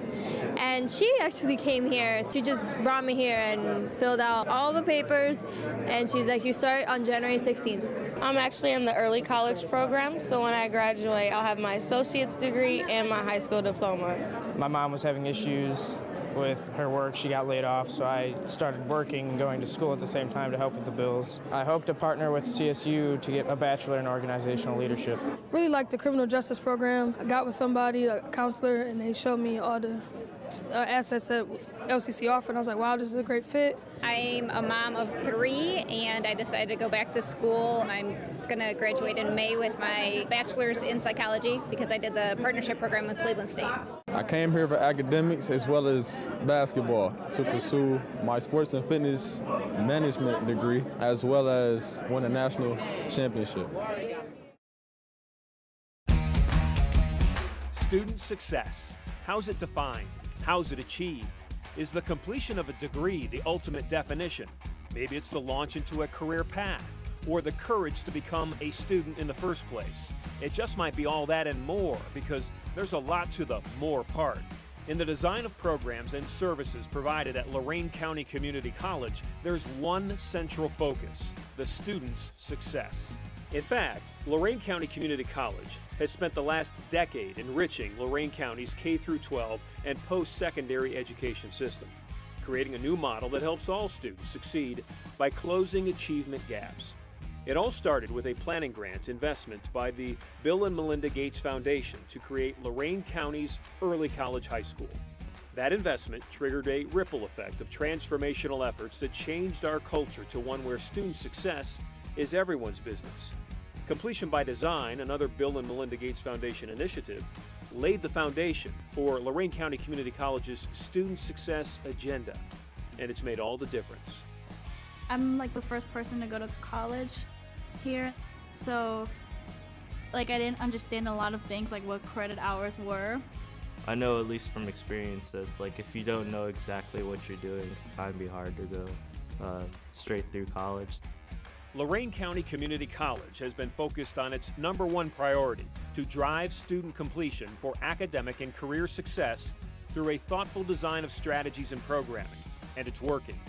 and she actually came here. She just brought me here and filled out all the papers, and she's like, you start on January 16th. I'm actually in the early college program, so when I graduate, I'll have my associate's degree and my high school diploma. My mom was having issues with her work. She got laid off, so I started working and going to school at the same time to help with the bills. I hope to partner with CSU to get a bachelor in organizational leadership. Really like the criminal justice program. I got with somebody, a counselor, and they showed me all the assets that LCC offered, and I was like, wow, this is a great fit. I'm a mom of 3, and I decided to go back to school. I'm going to graduate in May with my bachelor's in psychology because I did the partnership program with Cleveland State. I came here for academics as well as basketball to pursue my sports and fitness management degree as well as win a national championship. Student success. How's it defined? How's it achieved? Is the completion of a degree the ultimate definition? Maybe it's the launch into a career path or the courage to become a student in the first place. It just might be all that and more because there's a lot to the more part. In the design of programs and services provided at Lorain County Community College, there's one central focus: the student's success. In fact, Lorain County Community College has spent the last decade enriching Lorain County's K-12 and post-secondary education system, creating a new model that helps all students succeed by closing achievement gaps. It all started with a planning grant investment by the Bill and Melinda Gates Foundation to create Lorain County's early college high school. That investment triggered a ripple effect of transformational efforts that changed our culture to one where student success is everyone's business. Completion by Design, another Bill and Melinda Gates Foundation initiative, laid the foundation for Lorain County Community College's student success agenda, and it's made all the difference. I'm like the first person to go to college here, so I didn't understand a lot of things like what credit hours were. I know at least from experience that if you don't know exactly what you're doing, it can be hard to go straight through college. Lorain County Community College has been focused on its #1 priority to drive student completion for academic and career success through a thoughtful design of strategies and programming, and it's working.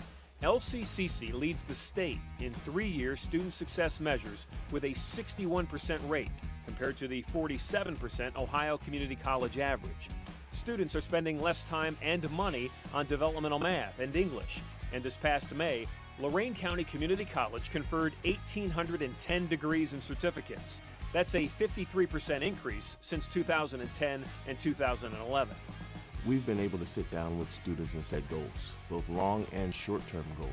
LCCC leads the state in 3-year student success measures with a 61% rate compared to the 47% Ohio Community College average. Students are spending less time and money on developmental math and English, and this past May, Lorain County Community College conferred 1,810 degrees and certificates. That's a 53% increase since 2010 and 2011. We've been able to sit down with students and set goals, both long and short-term goals.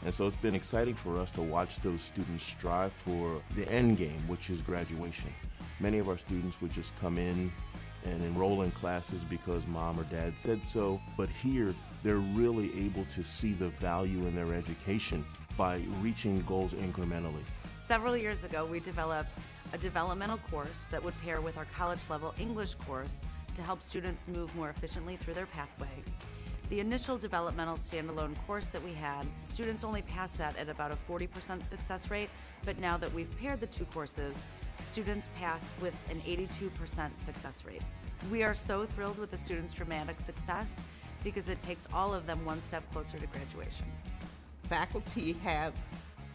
And so it's been exciting for us to watch those students strive for the end game, which is graduation. Many of our students would just come in and enroll in classes because mom or dad said so, but here they're really able to see the value in their education by reaching goals incrementally. Several years ago, we developed a developmental course that would pair with our college-level English course to help students move more efficiently through their pathway. The initial developmental standalone course that we had, students only passed that at about a 40% success rate, but now that we've paired the two courses, students pass with an 82% success rate. We are so thrilled with the students' dramatic success because it takes all of them one step closer to graduation. Faculty have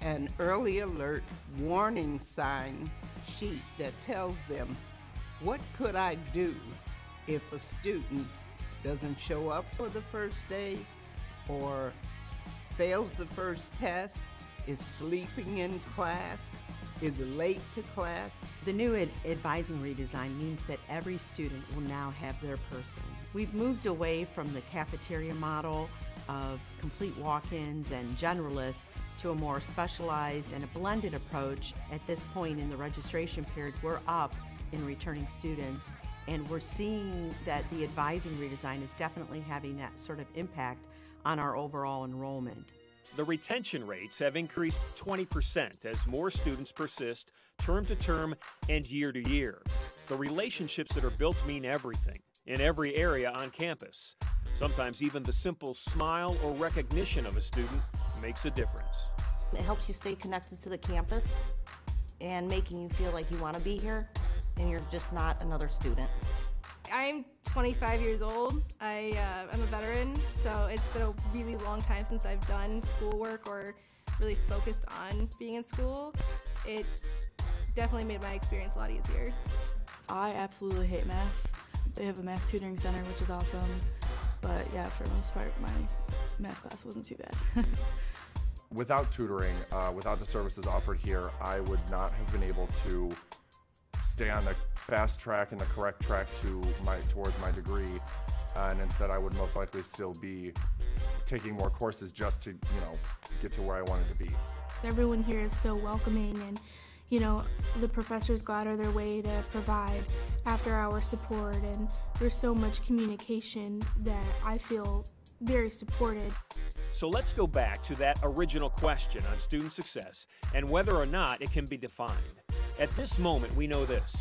an early alert warning sign sheet that tells them, what could I do if a student doesn't show up for the first day or fails the first test, is sleeping in class, is late to class? The Newid advising redesign means that every student will now have their person. We've moved away from the cafeteria model of complete walk-ins and generalists to a more specialized and a blended approach. At this point in the registration period, we're up in returning students, and we're seeing that the advising redesign is definitely having that sort of impact on our overall enrollment. The retention rates have increased 20% as more students persist term to term and year to year. The relationships that are built mean everything in every area on campus. Sometimes even the simple smile or recognition of a student makes a difference. It helps you stay connected to the campus and making you feel like you want to be here and you're just not another student. I'm 25 years old. I'm a veteran, so it's been a really long time since I've done schoolwork or really focused on being in school. It definitely made my experience a lot easier. I absolutely hate math. They have a math tutoring center, which is awesome, but yeah, for the most part, my math class wasn't too bad. Without tutoring, without the services offered here, I would not have been able to stay on the fast track and the correct track towards my degree, and instead I would most likely still be taking more courses just to, get to where I wanted to be. Everyone here is so welcoming, and the professors go out of their way to provide after-hour support, and there's so much communication that I feel very supported. So let's go back to that original question on student success and whether or not it can be defined. At this moment, we know this.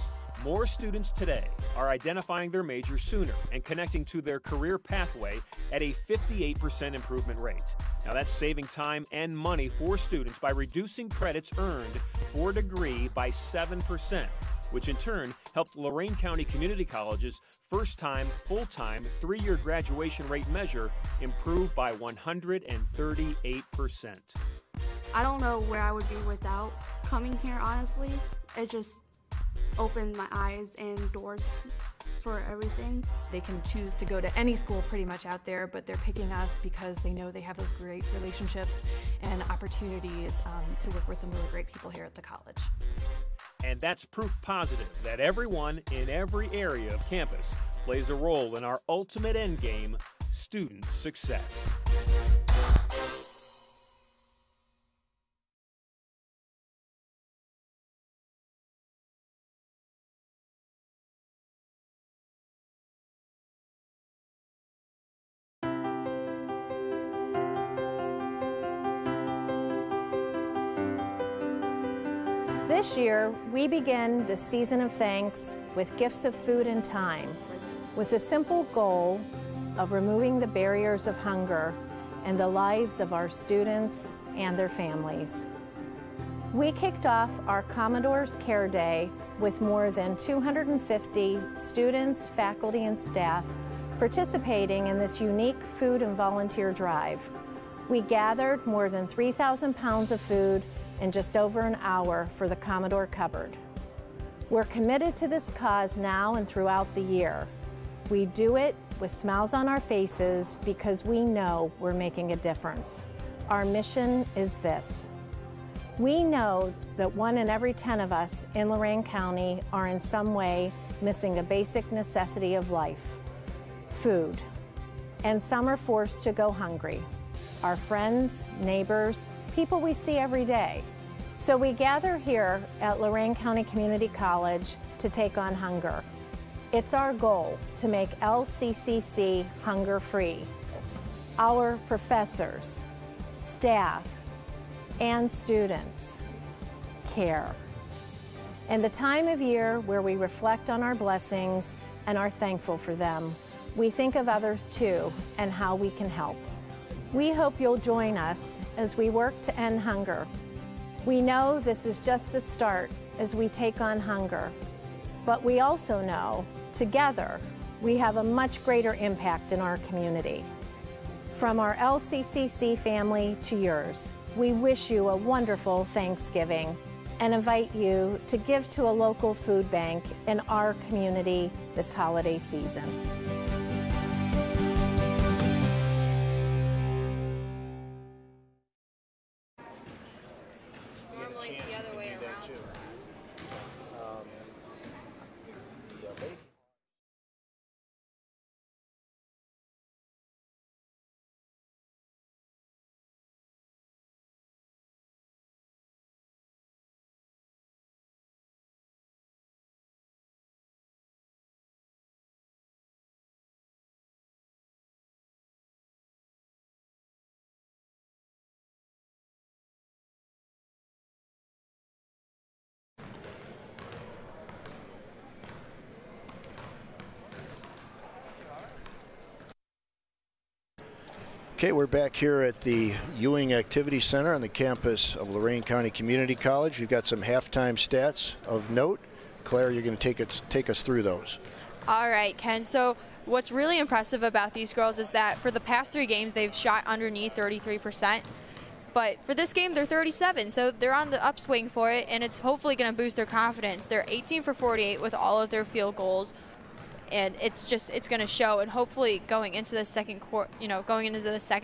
More students today are identifying their major sooner and connecting to their career pathway at a 58% improvement rate. Now that's saving time and money for students by reducing credits earned for a degree by 7%, which in turn helped Lorain County Community College's first-time, full-time, 3-year graduation rate measure improve by 138%. I don't know where I would be without coming here, honestly. It just opened my eyes and doors for everything. They can choose to go to any school pretty much out there, but they're picking us because they know they have those great relationships and opportunities to work with some really great people here at the college. And that's proof positive that everyone in every area of campus plays a role in our ultimate end game, student success. This year, we begin the season of thanks with gifts of food and time, with the simple goal of removing the barriers of hunger in the lives of our students and their families. We kicked off our Commodores Care Day with more than 250 students, faculty, and staff participating in this unique food and volunteer drive. We gathered more than 3,000 pounds of food in just over an hour for the Commodore cupboard. We're committed to this cause now and throughout the year. We do it with smiles on our faces because we know we're making a difference. Our mission is this. We know that 1 in every 10 of us in Lorain County are in some way missing a basic necessity of life, food. And some are forced to go hungry. Our friends, neighbors, people we see every day. So we gather here at Lorain County Community College to take on hunger. It's our goal to make LCCC hunger-free. Our professors, staff, and students care. In the time of year where we reflect on our blessings and are thankful for them, we think of others too and how we can help. We hope you'll join us as we work to end hunger. We know this is just the start as we take on hunger, but we also know together we have a much greater impact in our community. From our LCCC family to yours, we wish you a wonderful Thanksgiving and invite you to give to a local food bank in our community this holiday season. Normally it's the other way around. Okay, we're back here at the Ewing Activity Center on the campus of Lorain County Community College. We've got some halftime stats of note. Claire, you're going to take us through those. All right, Ken. So what's really impressive about these girls is that for the past 3 games, they've shot underneath 33%. But for this game, they're 37, so they're on the upswing for it, and it's hopefully going to boost their confidence. They're 18 for 48 with all of their field goals. And it's going to show, and hopefully going into the second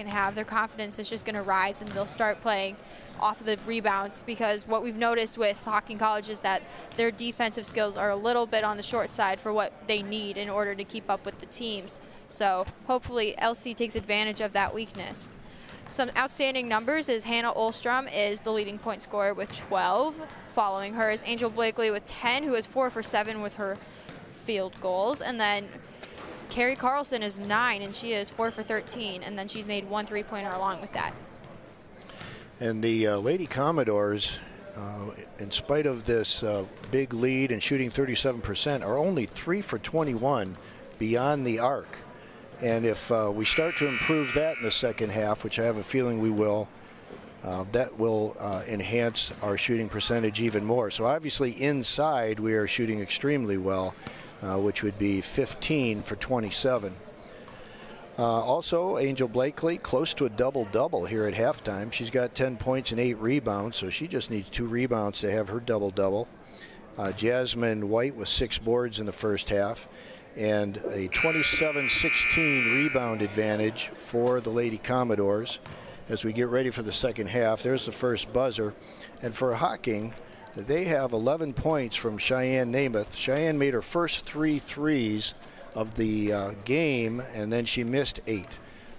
half, their confidence is just going to rise, and they'll start playing off of the rebounds, because what we've noticed with Hocking College is that their defensive skills are a little bit on the short side for what they need in order to keep up with the teams. So hopefully LC takes advantage of that weakness. Some outstanding numbers is Hanna Ahlstrom is the leading point scorer with 12. Following her is Angel Blakely with 10, who is 4 for 7 with her field goals, and then Carrie Carlson is 9, and she is 4 for 13, and then she's made 1 3-pointer along with that. And the Lady Commodores, in spite of this big lead and shooting 37%, are only 3 for 21 beyond the arc. And if we start to improve that in the second half, which I have a feeling we will, that will enhance our shooting percentage even more. So obviously inside we are shooting extremely well, which would be 15 for 27. Also, Angel Blakely close to a double-double here at halftime. She's got 10 points and 8 rebounds, so she just needs 2 rebounds to have her double-double. Jasmine White with 6 boards in the first half, and a 27-16 rebound advantage for the Lady Commodores. As we get ready for the second half, there's the first buzzer. And for Hocking, they have 11 points from Cheyenne Nemeth. Cheyenne made her first 3 threes of the game, and then she missed 8.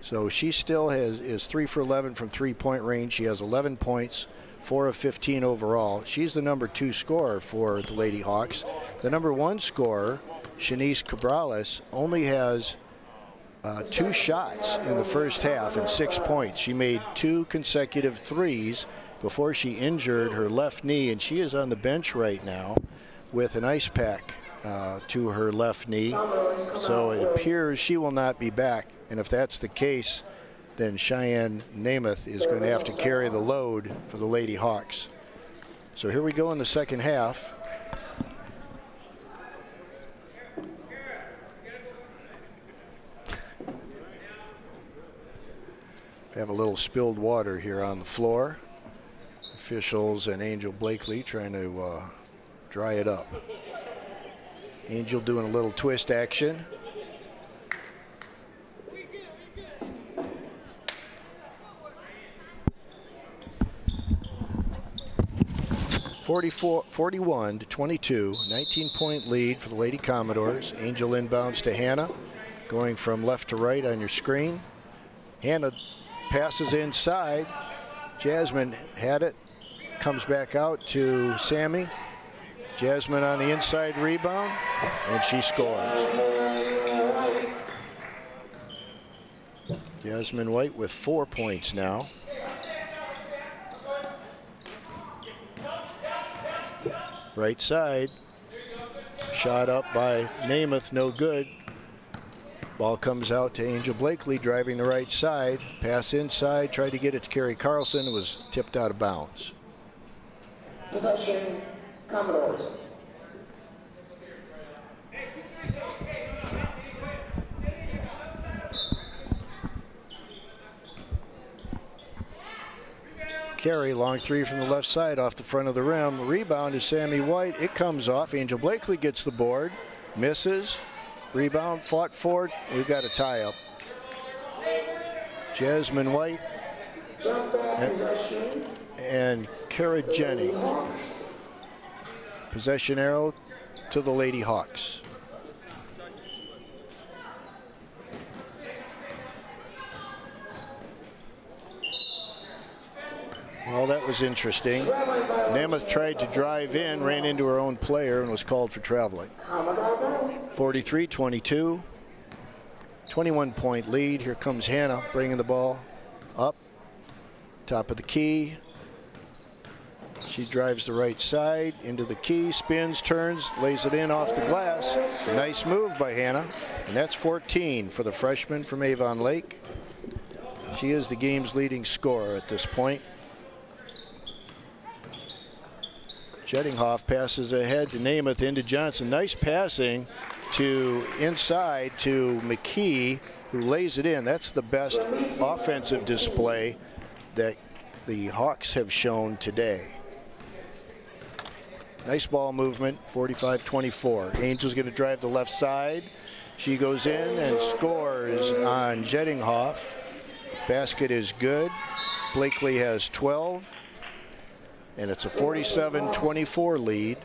So she still is 3 for 11 from 3-point range. She has 11 points, 4 of 15 overall. She's the number 2 scorer for the Lady Hawks. The number 1 scorer, Shanice Cabrales, only has 2 shots in the first half and 6 points. She made 2 consecutive threes before she injured her left knee, and she is on the bench right now with an ice pack to her left knee. So it appears she will not be back, and if that's the case, then Cheyenne Nemeth is going to have to carry the load for the Lady Hawks. So here we go in the second half. Have a little spilled water here on the floor. Officials and Angel Blakely trying to dry it up. Angel doing a little twist action. (41 to 22), 19-point lead for the Lady Commodores. Angel inbounds to Hanna, going from left to right on your screen. Hanna passes inside. Jasmine had it, comes back out to Sammy. Jasmine on the inside rebound, and she scores. Jasmine White with 4 points now. Right side, shot up by Nemeth, no good. Ball comes out to Angel Blakely, driving the right side. Pass inside, tried to get it to Carrie Carlson, was tipped out of bounds. Possession, Commodores. Carey, long three from the left side off the front of the rim. Rebound is Sammy White. It comes off. Angel Blakely gets the board, misses. Rebound, fought for it. We've got a tie-up. Jasmine White and Carrie Jennings. Possession arrow to the Lady Hawks. Well, that was interesting. Namath tried to drive in, ran into her own player, and was called for traveling. 43-22. 21-point lead. Here comes Hanna bringing the ball up. Top of the key. She drives the right side into the key, spins, turns, lays it in off the glass. Nice move by Hanna. And that's 14 for the freshman from Avon Lake. She is the game's leading scorer at this point. Hoff passes ahead to Nemeth into Johnson. Nice passing to inside to Mckee, who lays it in. That's the best offensive display that the Hawks have shown today. Nice ball movement, 45-24. Angel's going to drive the left side. She goes in and scores on Hoff. Basket is good. Blakely has 12. And it's a 47-24 lead.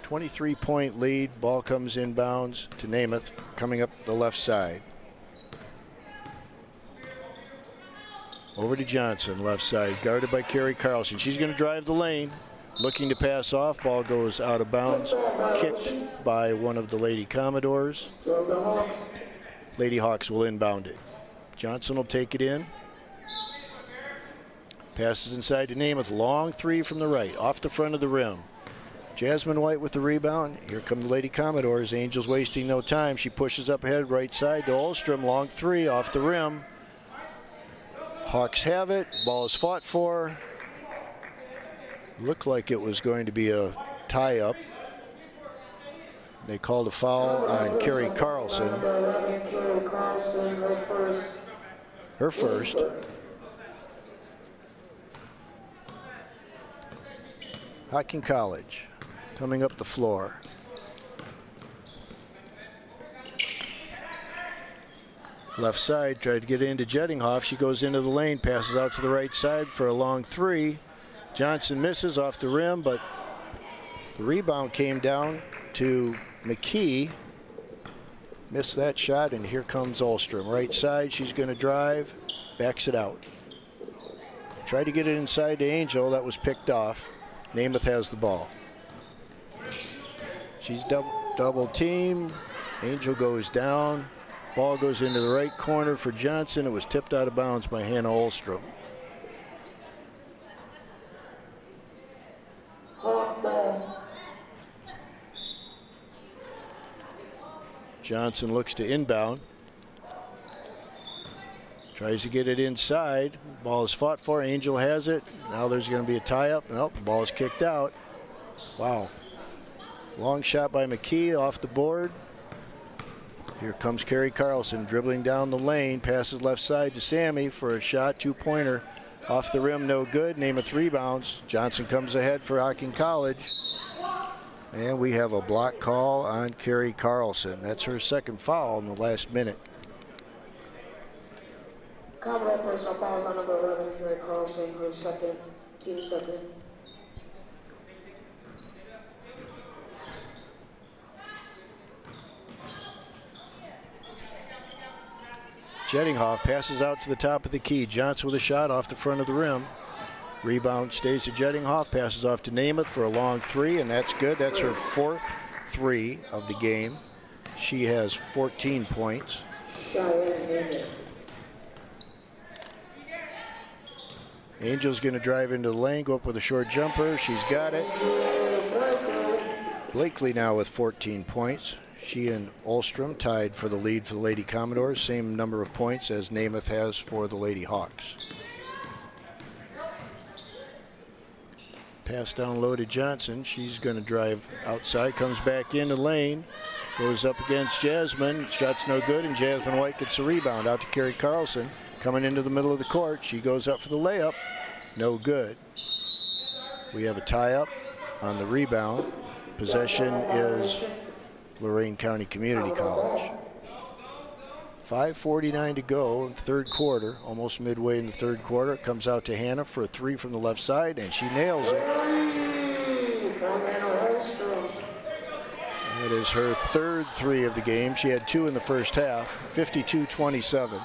23-point lead. Ball comes inbounds to Nemeth, coming up the left side. Over to Johnson, left side, guarded by Carrie Carlson. She's going to drive the lane, looking to pass off. Ball goes out of bounds, kicked by one of the Lady Commodores. Lady Hawks will inbound it. Johnson will take it in. Passes inside to Nemeth. Long three from the right, off the front of the rim. Jasmine White with the rebound. Here come the Lady Commodores. Angels wasting no time. She pushes up ahead, right side to Ahlstrom. Long three off the rim. Hawks have it. Ball is fought for. Looked like it was going to be a tie-up. They called a foul on Carrie Carlson. Her first. Hocking College coming up the floor. Left side, tried to get into Jennings. She goes into the lane, passes out to the right side for a long three. Johnson misses off the rim, but the rebound came down to Mckee. Missed that shot, and here comes Ahlstrom. Right side, she's going to drive, backs it out. Tried to get it inside to Angel, that was picked off. Nemeth has the ball. She's double team. Angel goes down. Ball goes into the right corner for Johnson. It was tipped out of bounds by Hanna Ahlstrom. Johnson looks to inbound. Tries to get it inside. Ball is fought for. Angel has it. Now there's going to be a tie-up. Nope, the ball is kicked out. Wow. Long shot by Mckee off the board. Here comes Carey Carlson dribbling down the lane, passes left side to Sammy for a shot, two-pointer. Off the rim, no good. Nemeth rebounds. Johnson comes ahead for Hocking College. And we have a block call on Carey Carlson. That's her second foul in the last minute. Commodore personal fouls on number 11, Carey Carlson, her second, team second. Jennings passes out to the top of the key. Johnson with a shot off the front of the rim. Rebound stays to Jennings. Passes off to Namath for a long three, and that's good. That's her fourth three of the game. She has 14 points. Angel's going to drive into the lane, go up with a short jumper. She's got it. Blakely now with 14 points. She and Ahlstrom tied for the lead for the Lady Commodores. Same number of points as Namath has for the Lady Hawks. Pass down low to Johnson. She's going to drive outside, comes back in the lane, goes up against Jasmine. Shot's no good, and Jasmine White gets the rebound out to Carey Carlson. Coming into the middle of the court. She goes up for the layup. No good. We have a tie-up on the rebound. Possession is Lorain County Community College. 5:49 to go in the third quarter, almost midway in the third quarter. Comes out to Hanna for a three from the left side, and she nails it. That is her third three of the game. She had two in the first half. 52-27.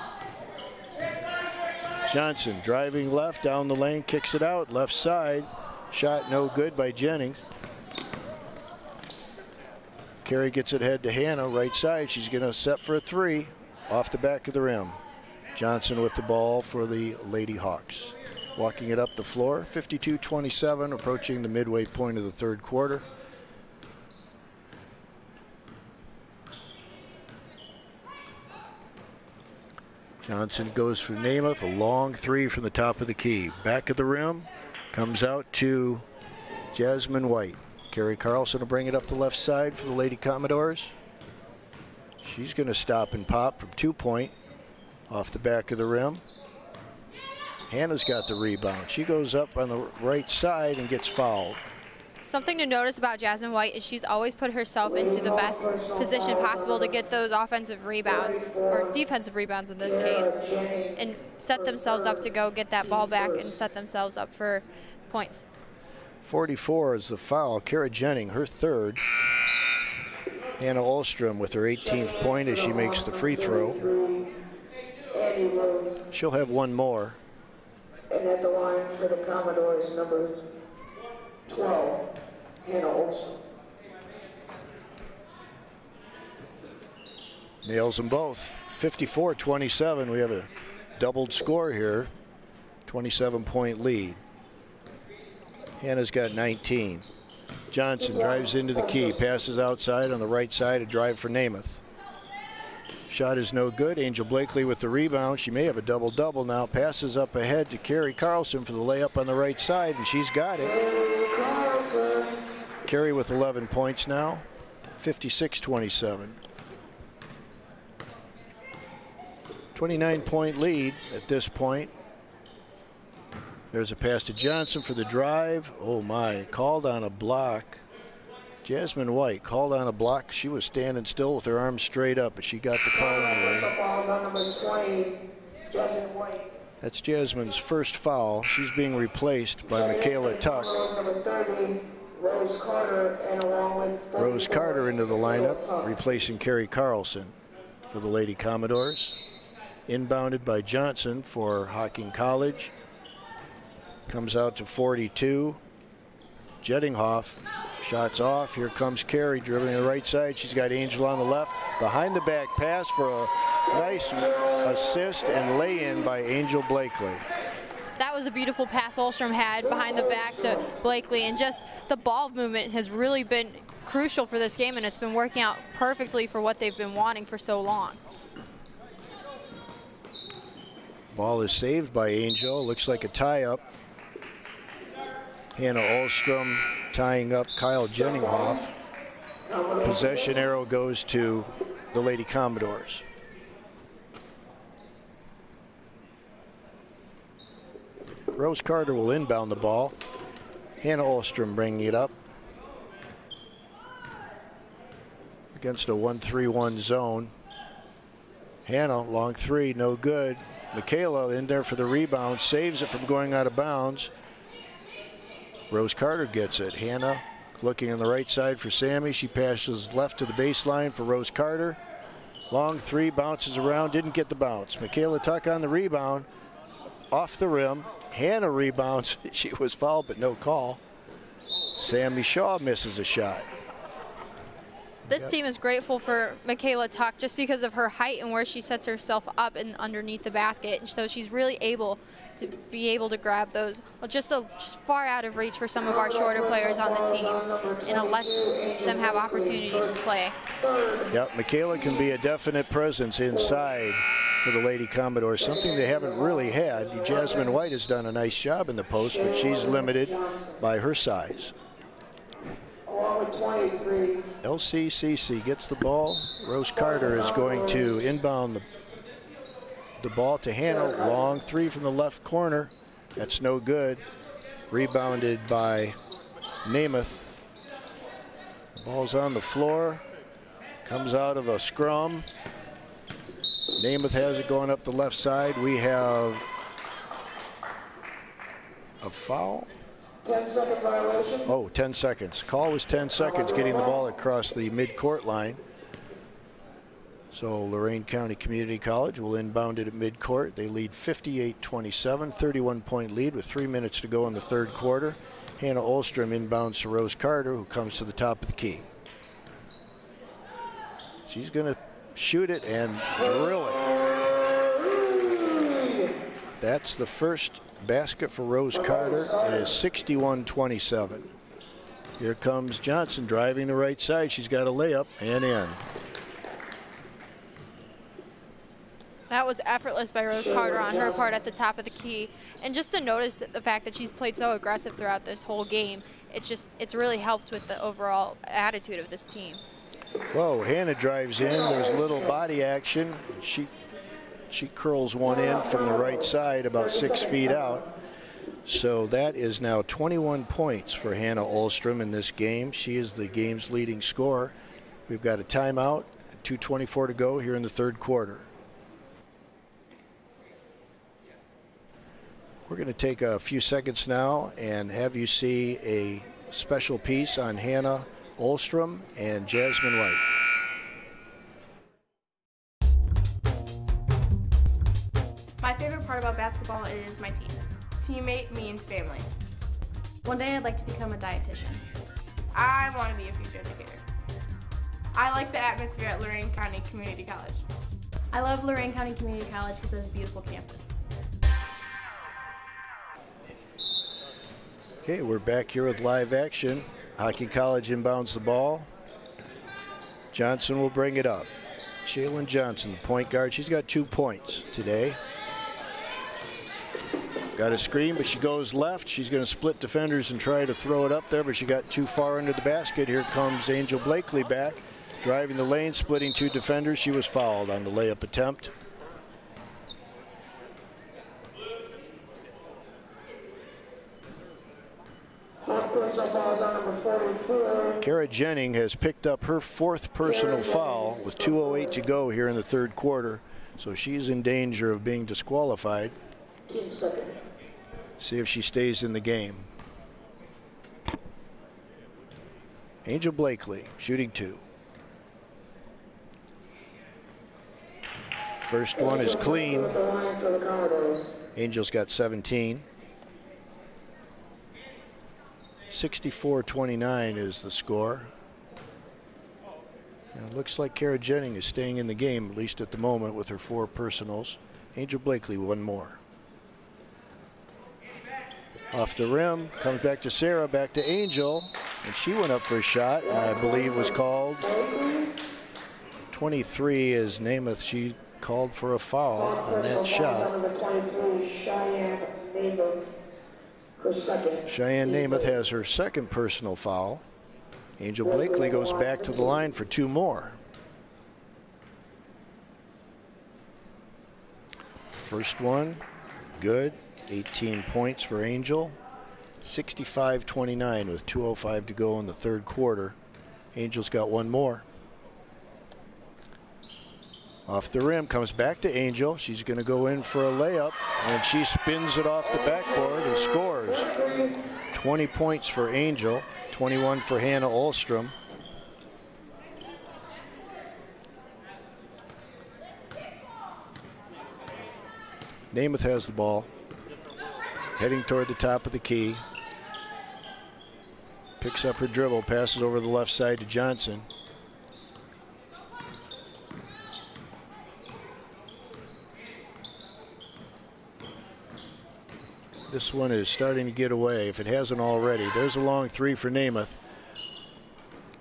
Johnson driving left down the lane, kicks it out left side. Shot no good by Jennings. Carrie gets it head to Hanna, right side. She's going to set for a three off the back of the rim. Johnson with the ball for the Lady Hawks. Walking it up the floor, 52-27, approaching the midway point of the third quarter. Johnson goes for Namath, a long three from the top of the key. Back of the rim, comes out to Jasmine White. Carey Carlson will bring it up the left side for the Lady Commodores. She's going to stop and pop from 2-point off the back of the rim. Hanna's got the rebound. She goes up on the right side and gets fouled. Something to notice about Jasmine White is she's always put herself into the best position possible to get those offensive rebounds, or defensive rebounds in this case, and set themselves up to go get that ball back and set themselves up for points. 44 is the foul. Kara Jennings, her third. Hanna Ahlstrom with her 18th point as she makes the free throw. She'll have one more. And at the line for the Commodores, number 12, Hanna Ahlstrom. Nails them both. 54-27. We have a doubled score here. 27-point lead. Hanna's got 19. Johnson drives into the key, passes outside on the right side, a drive for Nemeth. Shot is no good. Angel Blakely with the rebound. She may have a double-double now. Passes up ahead to Carey Carlson for the layup on the right side, and she's got it. Carey with 11 points now. 56-27. 29-point lead at this point. There's a pass to Johnson for the drive. Oh my, called on a block. Jasmine White called on a block. She was standing still with her arms straight up, but she got the call anyway. That's Jasmine's first foul. She's being replaced by Kayla Tuck. Rose Carter into the lineup, replacing Carey Carlson for the Lady Commodores. Inbounded by Johnson for Hocking College. Comes out to 42. Jennings. Shots off. Here comes Carrie dribbling the right side. She's got Angel on the left. Behind the back pass for a nice assist and lay-in by Angel Blakely. That was a beautiful pass Ahlstrom had behind the back to Blakely, and just the ball movement has really been crucial for this game, and it's been working out perfectly for what they've been wanting for so long. Ball is saved by Angel. Looks like a tie-up. Hanna Ahlstrom tying up Kyle Jennings. Possession arrow goes to the Lady Commodores. Rose Carter will inbound the ball. Hanna Ahlstrom bringing it up against a 1-3-1 zone. Hanna, long three, no good. Kayla in there for the rebound, saves it from going out of bounds. Rose Carter gets it. Hanna looking on the right side for Sammy. She passes left to the baseline for Rose Carter. Long three, bounces around, didn't get the bounce. Kayla Tuck on the rebound, off the rim. Hanna rebounds. She was fouled, but no call. Sammy Shaw misses a shot. This team is grateful for Kayla Tuck just because of her height and where she sets herself up and underneath the basket. And so she's really able to grab those just far out of reach for some of our shorter players on the team, and it lets them have opportunities to play. Yep, Kayla can be a definite presence inside for the Lady Commodores, something they haven't really had. Jasmine White has done a nice job in the post, but she's limited by her size. LCCC gets the ball. Rose Carter is going to inbound the ball to Hanna. Long three from the left corner. That's no good. Rebounded by Nemeth. The ball's on the floor. Comes out of a scrum. Nemeth has it going up the left side. We have a foul. 10-second violation. Oh, 10 seconds. Call was 10 seconds getting the ball across the mid-court line. So Lorain County Community College will inbound it at mid-court. They lead 58-27, 31-point lead with 3 minutes to go in the third quarter. Hanna Ahlstrom inbounds to Rose Carter, who comes to the top of the key. She's going to shoot it and drill it. That's the first basket for Rose Carter. It is 61-27. Here comes Johnson driving the right side. She's got a layup and in. That was effortless by Rose Carter on her part at the top of the key. And just to notice the fact that she's played so aggressive throughout this whole game, it's really helped with the overall attitude of this team. Whoa, Hanna drives in. There's little body action. She curls one in from the right side about 6 feet out. So that is now 21 points for Hanna Ahlstrom in this game. She is the game's leading scorer. We've got a timeout, 2:24 to go here in the third quarter. We're going to take a few seconds now and have you see a special piece on Hanna Ahlstrom and Jasmine White. My favorite part about basketball is my team. Teammate means family. One day I'd like to become a dietitian. I want to be a future educator. I like the atmosphere at Lorain County Community College. I love Lorain County Community College because it's a beautiful campus. Okay, we're back here with live action. Hockey College inbounds the ball. Johnson will bring it up. Shaylin Johnson, the point guard. She's got 2 points today. Got a screen, but she goes left. She's going to split defenders and try to throw it up there, but she got too far under the basket. Here comes Angel Blakely back, driving the lane, splitting 2 defenders. She was fouled on the layup attempt. Carrie Jennings has picked up her 4th personal foul with 2:08 to go here in the third quarter, so she's in danger of being disqualified. See if she stays in the game. Angel Blakely shooting 2. First one is clean. Angel's got 17. 64-29 is the score. And it looks like Carrie Jennings is staying in the game, at least at the moment, with her 4 personals. Angel Blakely, 1 more. Off the rim, comes back to Sarah, back to Angel, and she went up for a shot, and I believe was called. 23 is Namath. She called for a foul on that shot. Cheyenne Nemeth has her 2nd personal foul. Angel Blakely goes back to the line for 2 more. First one, good. 18 points for Angel. 65-29 with 2:05 to go in the third quarter. Angel's got one more. Off the rim, comes back to Angel. She's going to go in for a layup, and she spins it off the backboard and scores. 20 points for Angel, 21 for Hanna Ahlstrom. Nemeth has the ball, heading toward the top of the key. Picks up her dribble, passes over the left side to Johnson. This one is starting to get away, if it hasn't already. There's a long three for Namath.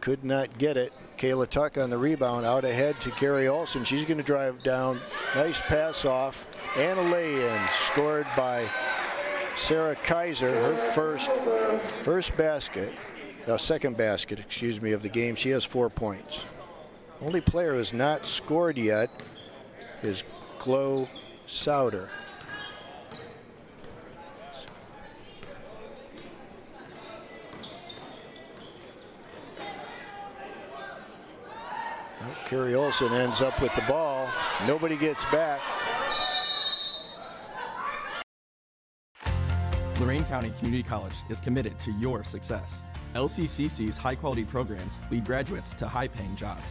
Could not get it. Kayla Tuck on the rebound, out ahead to Carrie Olsen. She's going to drive down. Nice pass off and a lay-in, scored by Sarah Kaiser, her first basket, second basket, excuse me, of the game. She has 4 points. Only player who has not scored yet is Chloe Souter. Carrie Olsen ends up with the ball. Nobody gets back. Lorain County Community College is committed to your success. LCCC's high-quality programs lead graduates to high-paying jobs.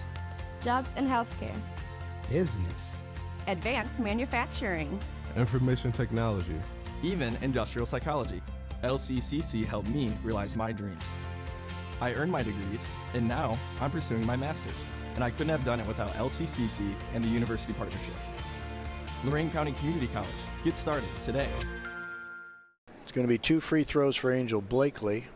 Jobs in healthcare. Business. Advanced manufacturing. Information technology. Even industrial psychology. LCCC helped me realize my dreams. I earned my degrees, and now I'm pursuing my master's. And I couldn't have done it without LCCC and the University Partnership. Lorain County Community College. Get started today. It's going to be 2 free throws for Angel Blakely.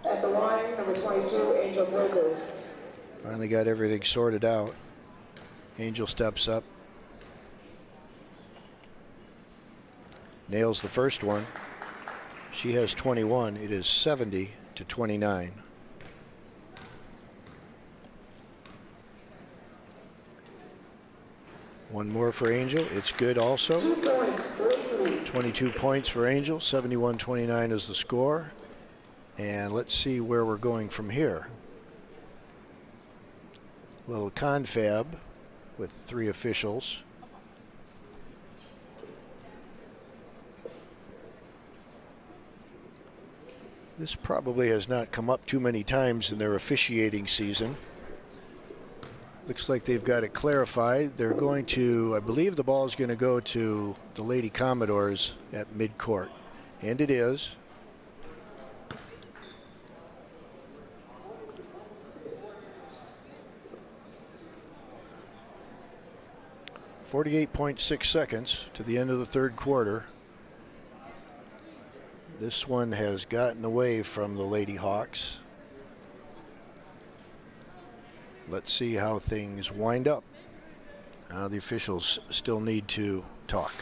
At the line, number 22, Angel Blakely. Finally got everything sorted out. Angel steps up. Nails the first one. She has 21. It is 70-29. One more for Angel. It's good also. 22 points for Angel. 71-29 is the score. And let's see where we're going from here. A little confab with 3 officials. This probably has not come up too many times in their officiating season. Looks like they've got it clarified. They're going to, I believe the ball is going to go to the Lady Commodores at midcourt. And it is. .6 seconds to the end of the third quarter. This one has gotten away from the Lady Hawks. Let's see how things wind up. The officials still need to talk.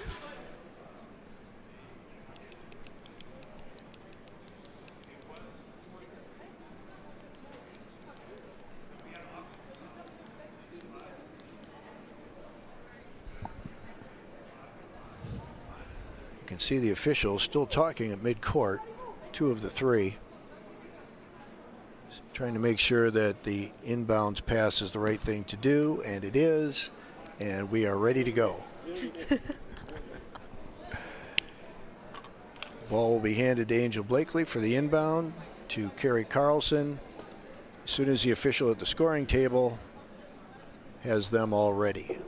You can see the officials still talking at midcourt, 2 of the 3. Trying to make sure that the inbounds pass is the right thing to do, and it is, and we are ready to go. Ball will be handed to Angel Blakely for the inbound to Carrie Carlson. As soon as the official at the scoring table has them all ready.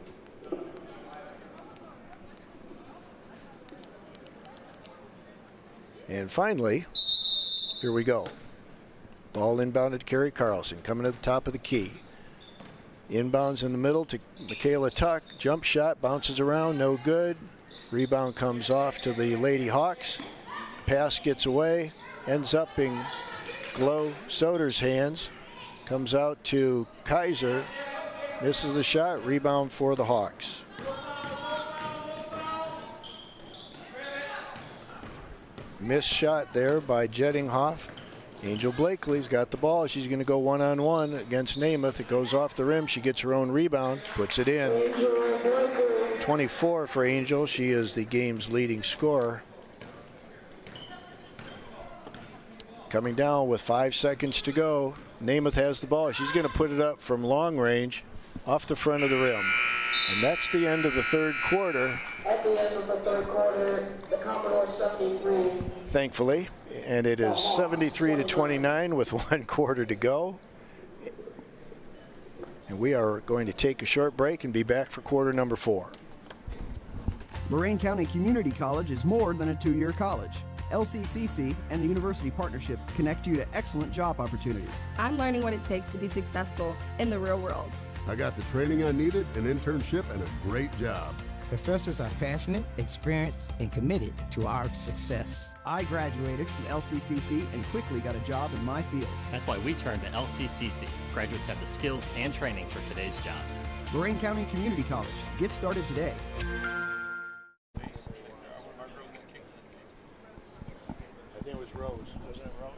And finally, here we go. Ball inbounded to Carrie Carlson, coming to the top of the key. Inbounds in the middle to Kayla Tuck. Jump shot, bounces around, no good. Rebound comes off to the Lady Hawks. Pass gets away, ends up in Chloe Soder's hands. Comes out to Kaiser, misses the shot, rebound for the Hawks. Missed shot there by Jennings Hoff. Angel Blakely's got the ball. She's going to go one-on-one against Nemeth. It goes off the rim. She gets her own rebound, puts it in. 24 for Angel. She is the game's leading scorer. Coming down with 5 seconds to go. Nemeth has the ball. She's going to put it up from long range off the front of the rim. And that's the end of the third quarter. At the end of the third quarter, the Commodores 73. Thankfully. And it is 73-29 with 1 quarter to go. And we are going to take a short break and be back for quarter number 4. Lorain County Community College is more than a 2-year college. LCCC and the University Partnership connect you to excellent job opportunities. I'm learning what it takes to be successful in the real world. I got the training I needed, an internship, and a great job. Professors are passionate, experienced, and committed to our success. I graduated from LCCC and quickly got a job in my field. That's why we turned to LCCC. Graduates have the skills and training for today's jobs. Lorain County Community College. Get started today. I think it was Rose. Wasn't it Rose?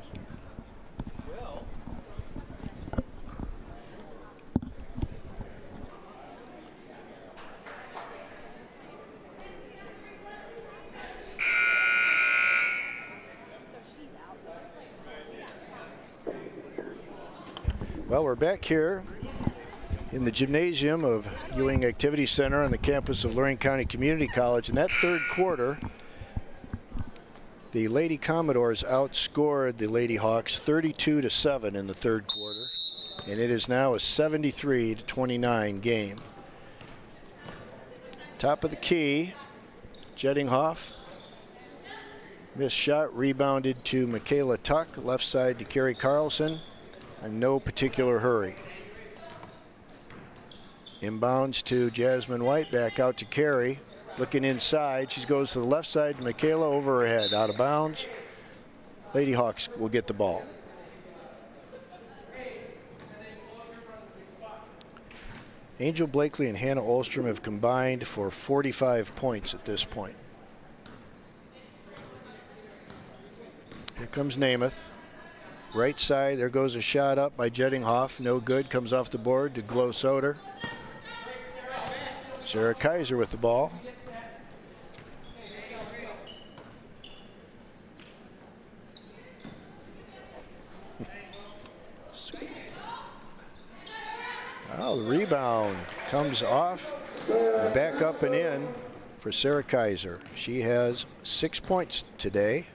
Well, we're back here in the gymnasium of Ewing Activity Center on the campus of Lorain County Community College. In that third quarter, the Lady Commodores outscored the Lady Hawks 32-7 in the third quarter, and it is now a 73-29 game. Top of the key, Jennings Hoff. Missed shot, rebounded to Michaela Tuck, left side to Carrie Carlson. In no particular hurry. Inbounds to Jasmine White, back out to Carrie. Looking inside, she goes to the left side, Michaela over her head, out of bounds. Lady Hawks will get the ball. Angel Blakely and Hanna Ahlstrom have combined for 45 points at this point. Here comes Nemeth. Right side, there goes a shot up by Jennings Hoff. No good, comes off the board to Glow Soder. Sarah Kaiser with the ball. Oh, the rebound comes off, and back up and in for Sarah Kaiser. She has 6 points today.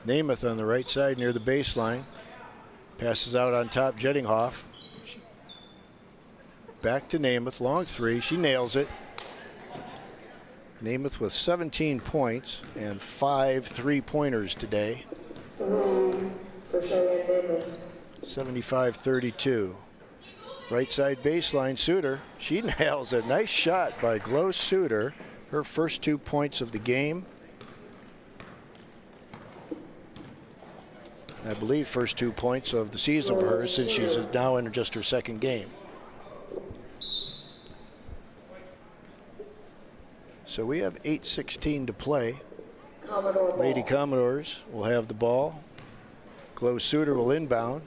Nemeth on the right side near the baseline. Passes out on top, Jennings Hoff. Back to Nemeth, long three. She nails it. Nemeth with 17 points and 5 3-pointers today. 75-32. Right side baseline, Suter. She nails it. Nice shot by Glow Suter. Her first 2 points of the game. I believe first 2 points of the season for her since she's now in just her second game. So we have 8:16 to play. Lady Commodores will have the ball. Glow Suter will inbound.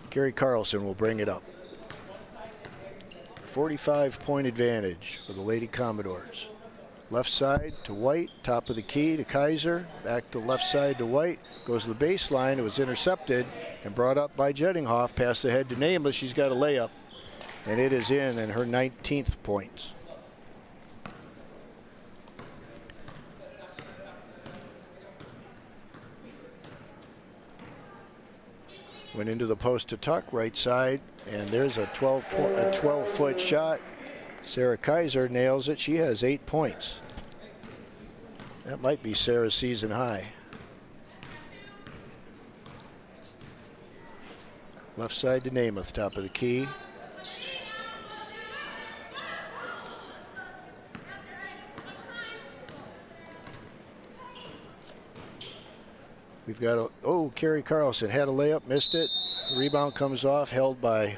Carrie Carlson will bring it up. 45-point advantage for the Lady Commodores. Left side to White, top of the key to Kaiser, back to left side to White, goes to the baseline. It was intercepted and brought up by Jennings Hoff. Pass ahead to Nemeth. She's got a layup, and it is in, and her 19th points. Went into the post to Tuck, right side, and there's a 12-foot shot. Sarah Kaiser nails it. She has 8 points. That might be Sarah's season high. Left side to Nemeth, top of the key. We've got Carrie Carlson had a layup, missed it. Rebound comes off, held by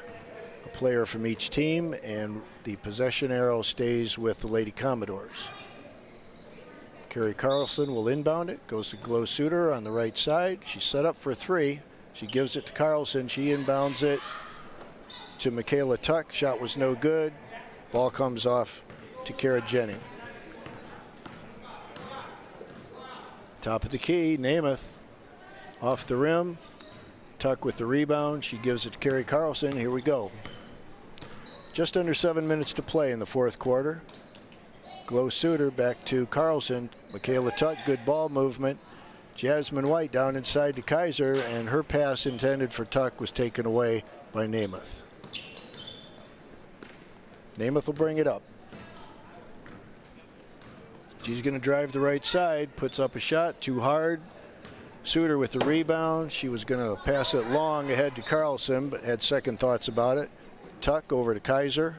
a player from each team, and the possession arrow stays with the Lady Commodores. Carrie Carlson will inbound it, goes to Glow Suter on the right side. She's set up for three. She gives it to Carlson. She inbounds it to Michaela Tuck. Shot was no good. Ball comes off to Kara Jennings. Top of the key, Namath off the rim. Tuck with the rebound. She gives it to Carrie Carlson. Here we go. Just under 7 minutes to play in the fourth quarter. Glow Suter back to Carlson. Michaela Tuck, good ball movement. Jasmine White down inside to Kaiser, and her pass intended for Tuck was taken away by Namath. Namath will bring it up. She's going to drive the right side, puts up a shot, too hard. Suter with the rebound. She was going to pass it long ahead to Carlson, but had second thoughts about it. Tuck over to Kaiser.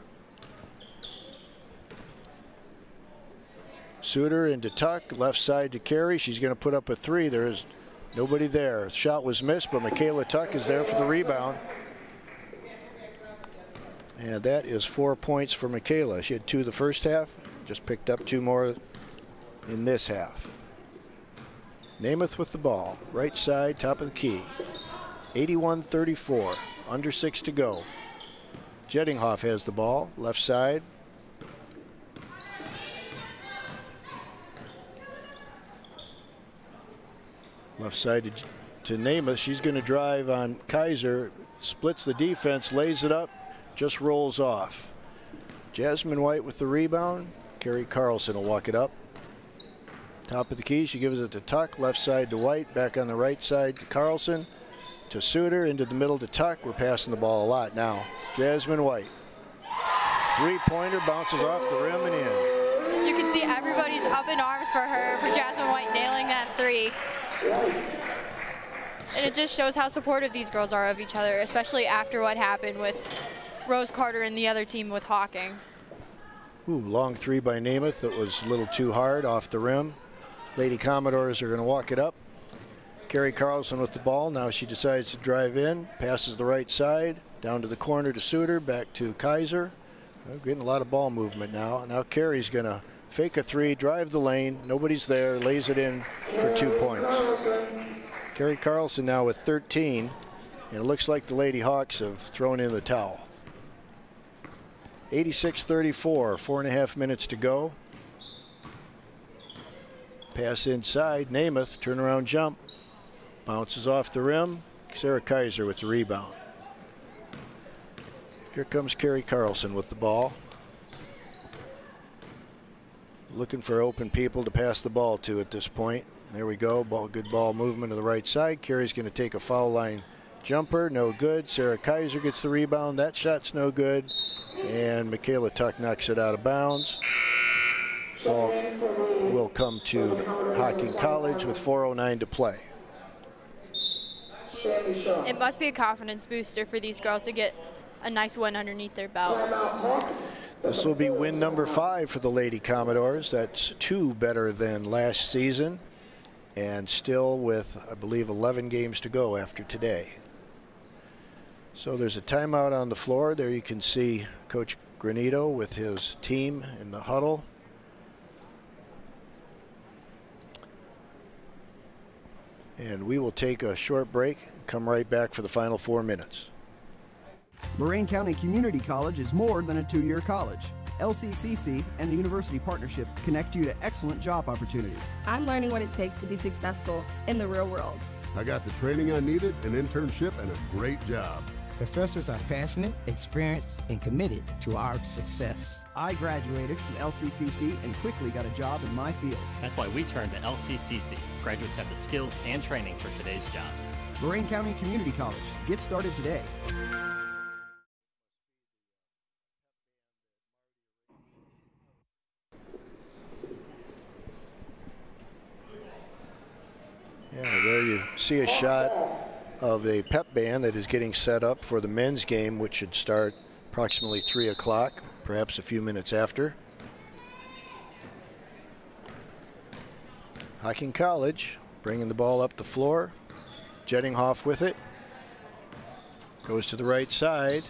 Suter into Tuck, left side to Carey. She's going to put up a three. There is nobody there. Shot was missed, but Michaela Tuck is there for the rebound. And that is 4 points for Michaela. She had 2 the first half, just picked up 2 more in this half. Nemeth with the ball, right side, top of the key. 81-34, under 6 to go. Jennings has the ball, left side. Left side to Nemeth. She's going to drive on Kaiser, splits the defense, lays it up, just rolls off. Jasmine White with the rebound. Carrie Carlson will walk it up. Top of the key, she gives it to Tuck, left side to White, back on the right side to Carlson, to Suter, into the middle to Tuck. We're passing the ball a lot now. Jasmine White. Three-pointer bounces off the rim and in. You can see everybody's up in arms for her, for Jasmine White nailing that three. And it just shows how supportive these girls are of each other, especially after what happened with Rose Carter and the other team with Hawking. Ooh, long three by Nemeth that was a little too hard off the rim. Lady Commodores are going to walk it up. Carrie Carlson with the ball. Now she decides to drive in, passes the right side, down to the corner to Suter, back to Kaiser. We're getting a lot of ball movement now. Now Carrie's going to fake a three, drive the lane. Nobody's there, lays it in for 2 points. Carrie Carlson now with 13, and it looks like the Lady Hawks have thrown in the towel. 86-34, 4.5 minutes to go. Pass inside, Nemeth, turnaround jump. Bounces off the rim. Sarah Kaiser with the rebound. Here comes Carrie Carlson with the ball. Looking for open people to pass the ball to at this point. There we go, good ball movement to the right side. Carrie's going to take a foul line jumper, no good. Sarah Kaiser gets the rebound, that shot's no good. And Michaela Tuck knocks it out of bounds. Ball will come to Hocking College with 4:09 to play. It must be a confidence booster for these girls to get a nice win underneath their belt. This will be win number 5 for the Lady Commodores. That's 2 better than last season, and still with, I believe, 11 games to go after today. So there's a timeout on the floor. There you can see Coach Granito with his team in the huddle. And we will take a short break and come right back for the final 4 minutes. Lorain County Community College is more than a 2-year college. LCCC and the University Partnership connect you to excellent job opportunities. I'm learning what it takes to be successful in the real world. I got the training I needed, an internship, and a great job. Professors are passionate, experienced, and committed to our success. I graduated from LCCC and quickly got a job in my field. That's why we turned to LCCC. Graduates have the skills and training for today's jobs. Lorain County Community College. Get started today. Yeah, there you see a shot of a pep band that is getting set up for the men's game, which should start approximately 3 o'clock, perhaps a few minutes after. Hocking College bringing the ball up the floor. Jennings with it. Goes to the right side.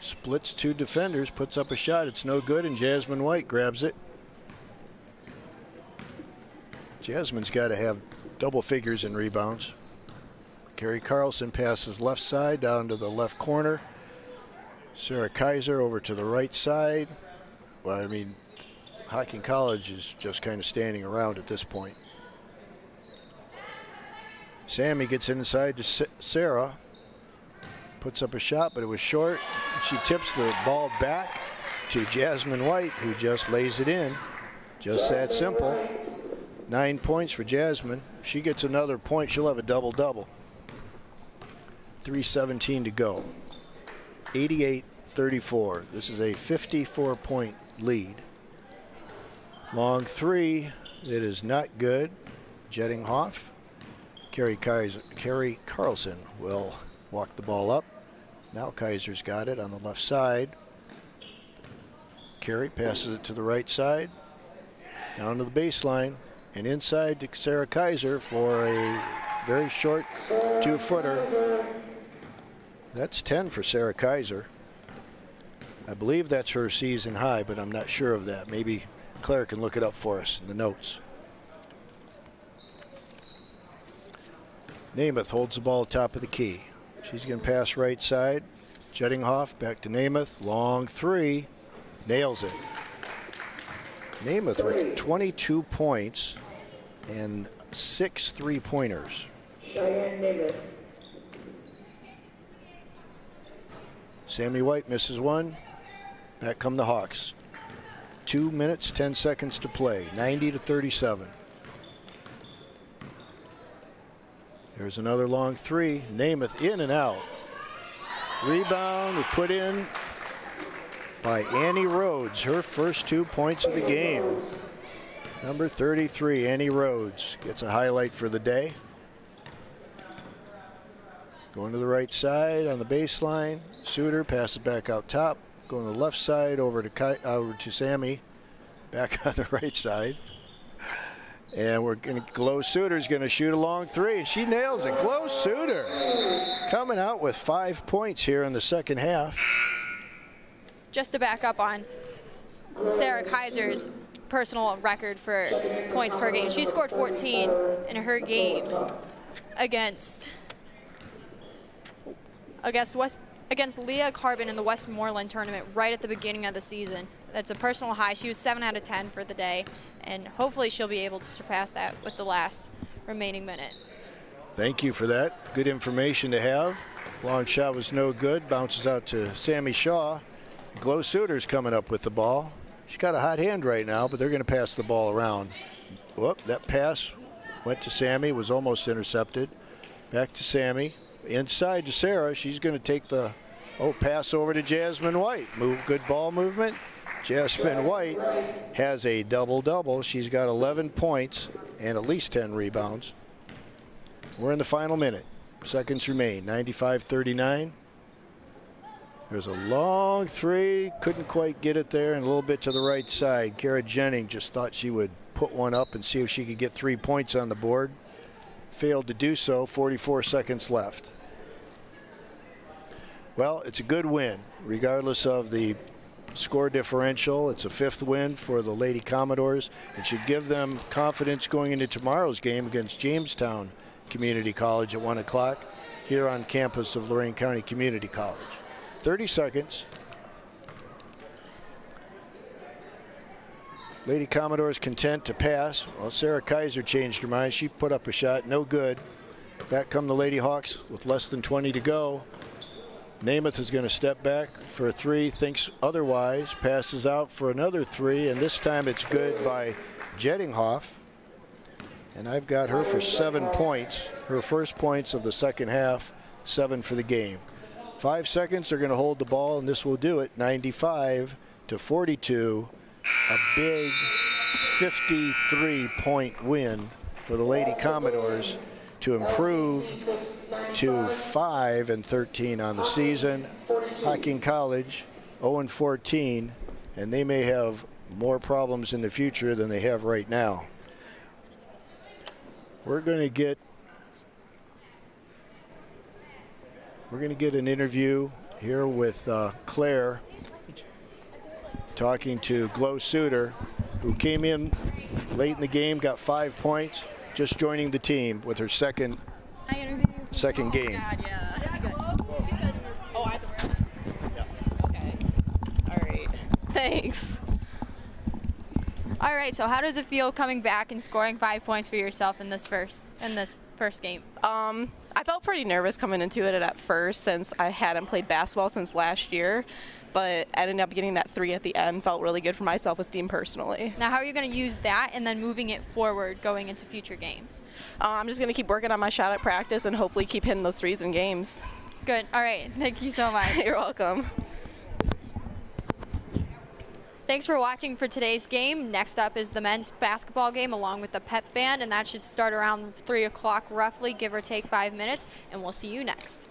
Splits two defenders, puts up a shot. It's no good, and Jasmine White grabs it. Jasmine's got to have double figures in rebounds. Carrie Carlson passes left side down to the left corner. Sarah Kaiser over to the right side. Well, I mean, Hocking College is just kind of standing around at this point. Sammy gets inside to Sarah. Puts up a shot, but it was short. She tips the ball back to Jasmine White, who just lays it in. Just that simple. 9 points for Jasmine. If she gets another point, she'll have a double-double. 3:17 to go. 88-34. This is a 54-point lead. Long three. It is not good. Jetting Hoff. Carrie Carlson will walk the ball up. Now Kaiser's got it on the left side. Carrie passes it to the right side. Down to the baseline. And inside to Sarah Kaiser for a very short two-footer. That's 10 for Sarah Kaiser. I believe that's her season high, but I'm not sure of that. Maybe Claire can look it up for us in the notes. Nemeth holds the ball top of the key. She's going to pass right side. Jetting Hoff back to Nemeth. Long three. Nails it. Nemeth with 22 points and 6 three-pointers. Cheyenne Nemeth. Sammy White misses one. Back come the Hawks. 2 minutes, 10 seconds to play. 90-37. There's another long three. Nemeth in and out. Rebound put in by Annie Rhodes. Her first 2 points of the game. Number 33, Annie Rhodes, gets a highlight for the day. Going to the right side on the baseline. Suter passes back out top. Going to the left side over to Sammy. Back on the right side. And we're going to, Glow Suter's going to shoot a long three. And she nails it. Glow Suter coming out with 5 points here in the second half. Just to back up on Sarah Kaiser's personal record for points per game. She scored 14 in her game against Leah Carbon in the Westmoreland tournament right at the beginning of the season. That's a personal high. She was 7 out of 10 for the day, and hopefully she'll be able to surpass that with the last remaining minute. Thank you for that. Good information to have. Long shot was no good. Bounces out to Sammy Shaw. Glow Suter's coming up with the ball. She's got a hot hand right now, but they're going to pass the ball around. Whoop, that pass went to Sammy, was almost intercepted. Back to Sammy. Inside to Sarah. She's going to take the pass over to Jasmine White. Good ball movement. Jasmine White has a double-double. She's got 11 points and at least 10 rebounds. We're in the final minute. Seconds remain. 95-39. There's a long three. Couldn't quite get it there, and a little bit to the right side. Kara Jennings just thought she would put one up and see if she could get 3 points on the board. Failed to do so. 44 seconds left. Well, it's a good win, regardless of the score differential. It's a 5th win for the Lady Commodores. It should give them confidence going into tomorrow's game against Jamestown Community College at 1 o'clock here on campus of Lorain County Community College. 30 seconds. Lady Commodores content to pass. Well, Sarah Kaiser changed her mind. She put up a shot, no good. Back come the Lady Hawks with less than 20 to go. Namath is going to step back for a three, thinks otherwise, passes out for another three, and this time it's good by Jetting Hoff. And I've got her for 7 points. Her first points of the second half, 7 for the game. 5 seconds, they're going to hold the ball, and this will do it. 95-42. A big 53-point win for the Lady Commodores to improve to 5-13 on the season. Hocking College 0-14, and they may have more problems in the future than they have right now. We're going to get an interview here with Claire talking to Glow Suter, who came in late in the game, got 5 points, just joining the team with her second game. God, yeah. Oh, I have to wear this? Yeah. Okay. All right. Thanks. All right, so how does it feel coming back and scoring 5 points for yourself in this first game? I felt pretty nervous coming into it at first since I hadn't played basketball since last year, but ended up getting that 3 at the end felt really good for my self-esteem personally. Now, how are you going to use that and then moving it forward going into future games? I'm just going to keep working on my shot at practice and hopefully keep hitting those 3s in games. Good. All right. Thank you so much. You're welcome. Thanks for watching for today's game. Next up is the men's basketball game along with the pep band, and that should start around 3 o'clock roughly, give or take 5 minutes, and we'll see you next.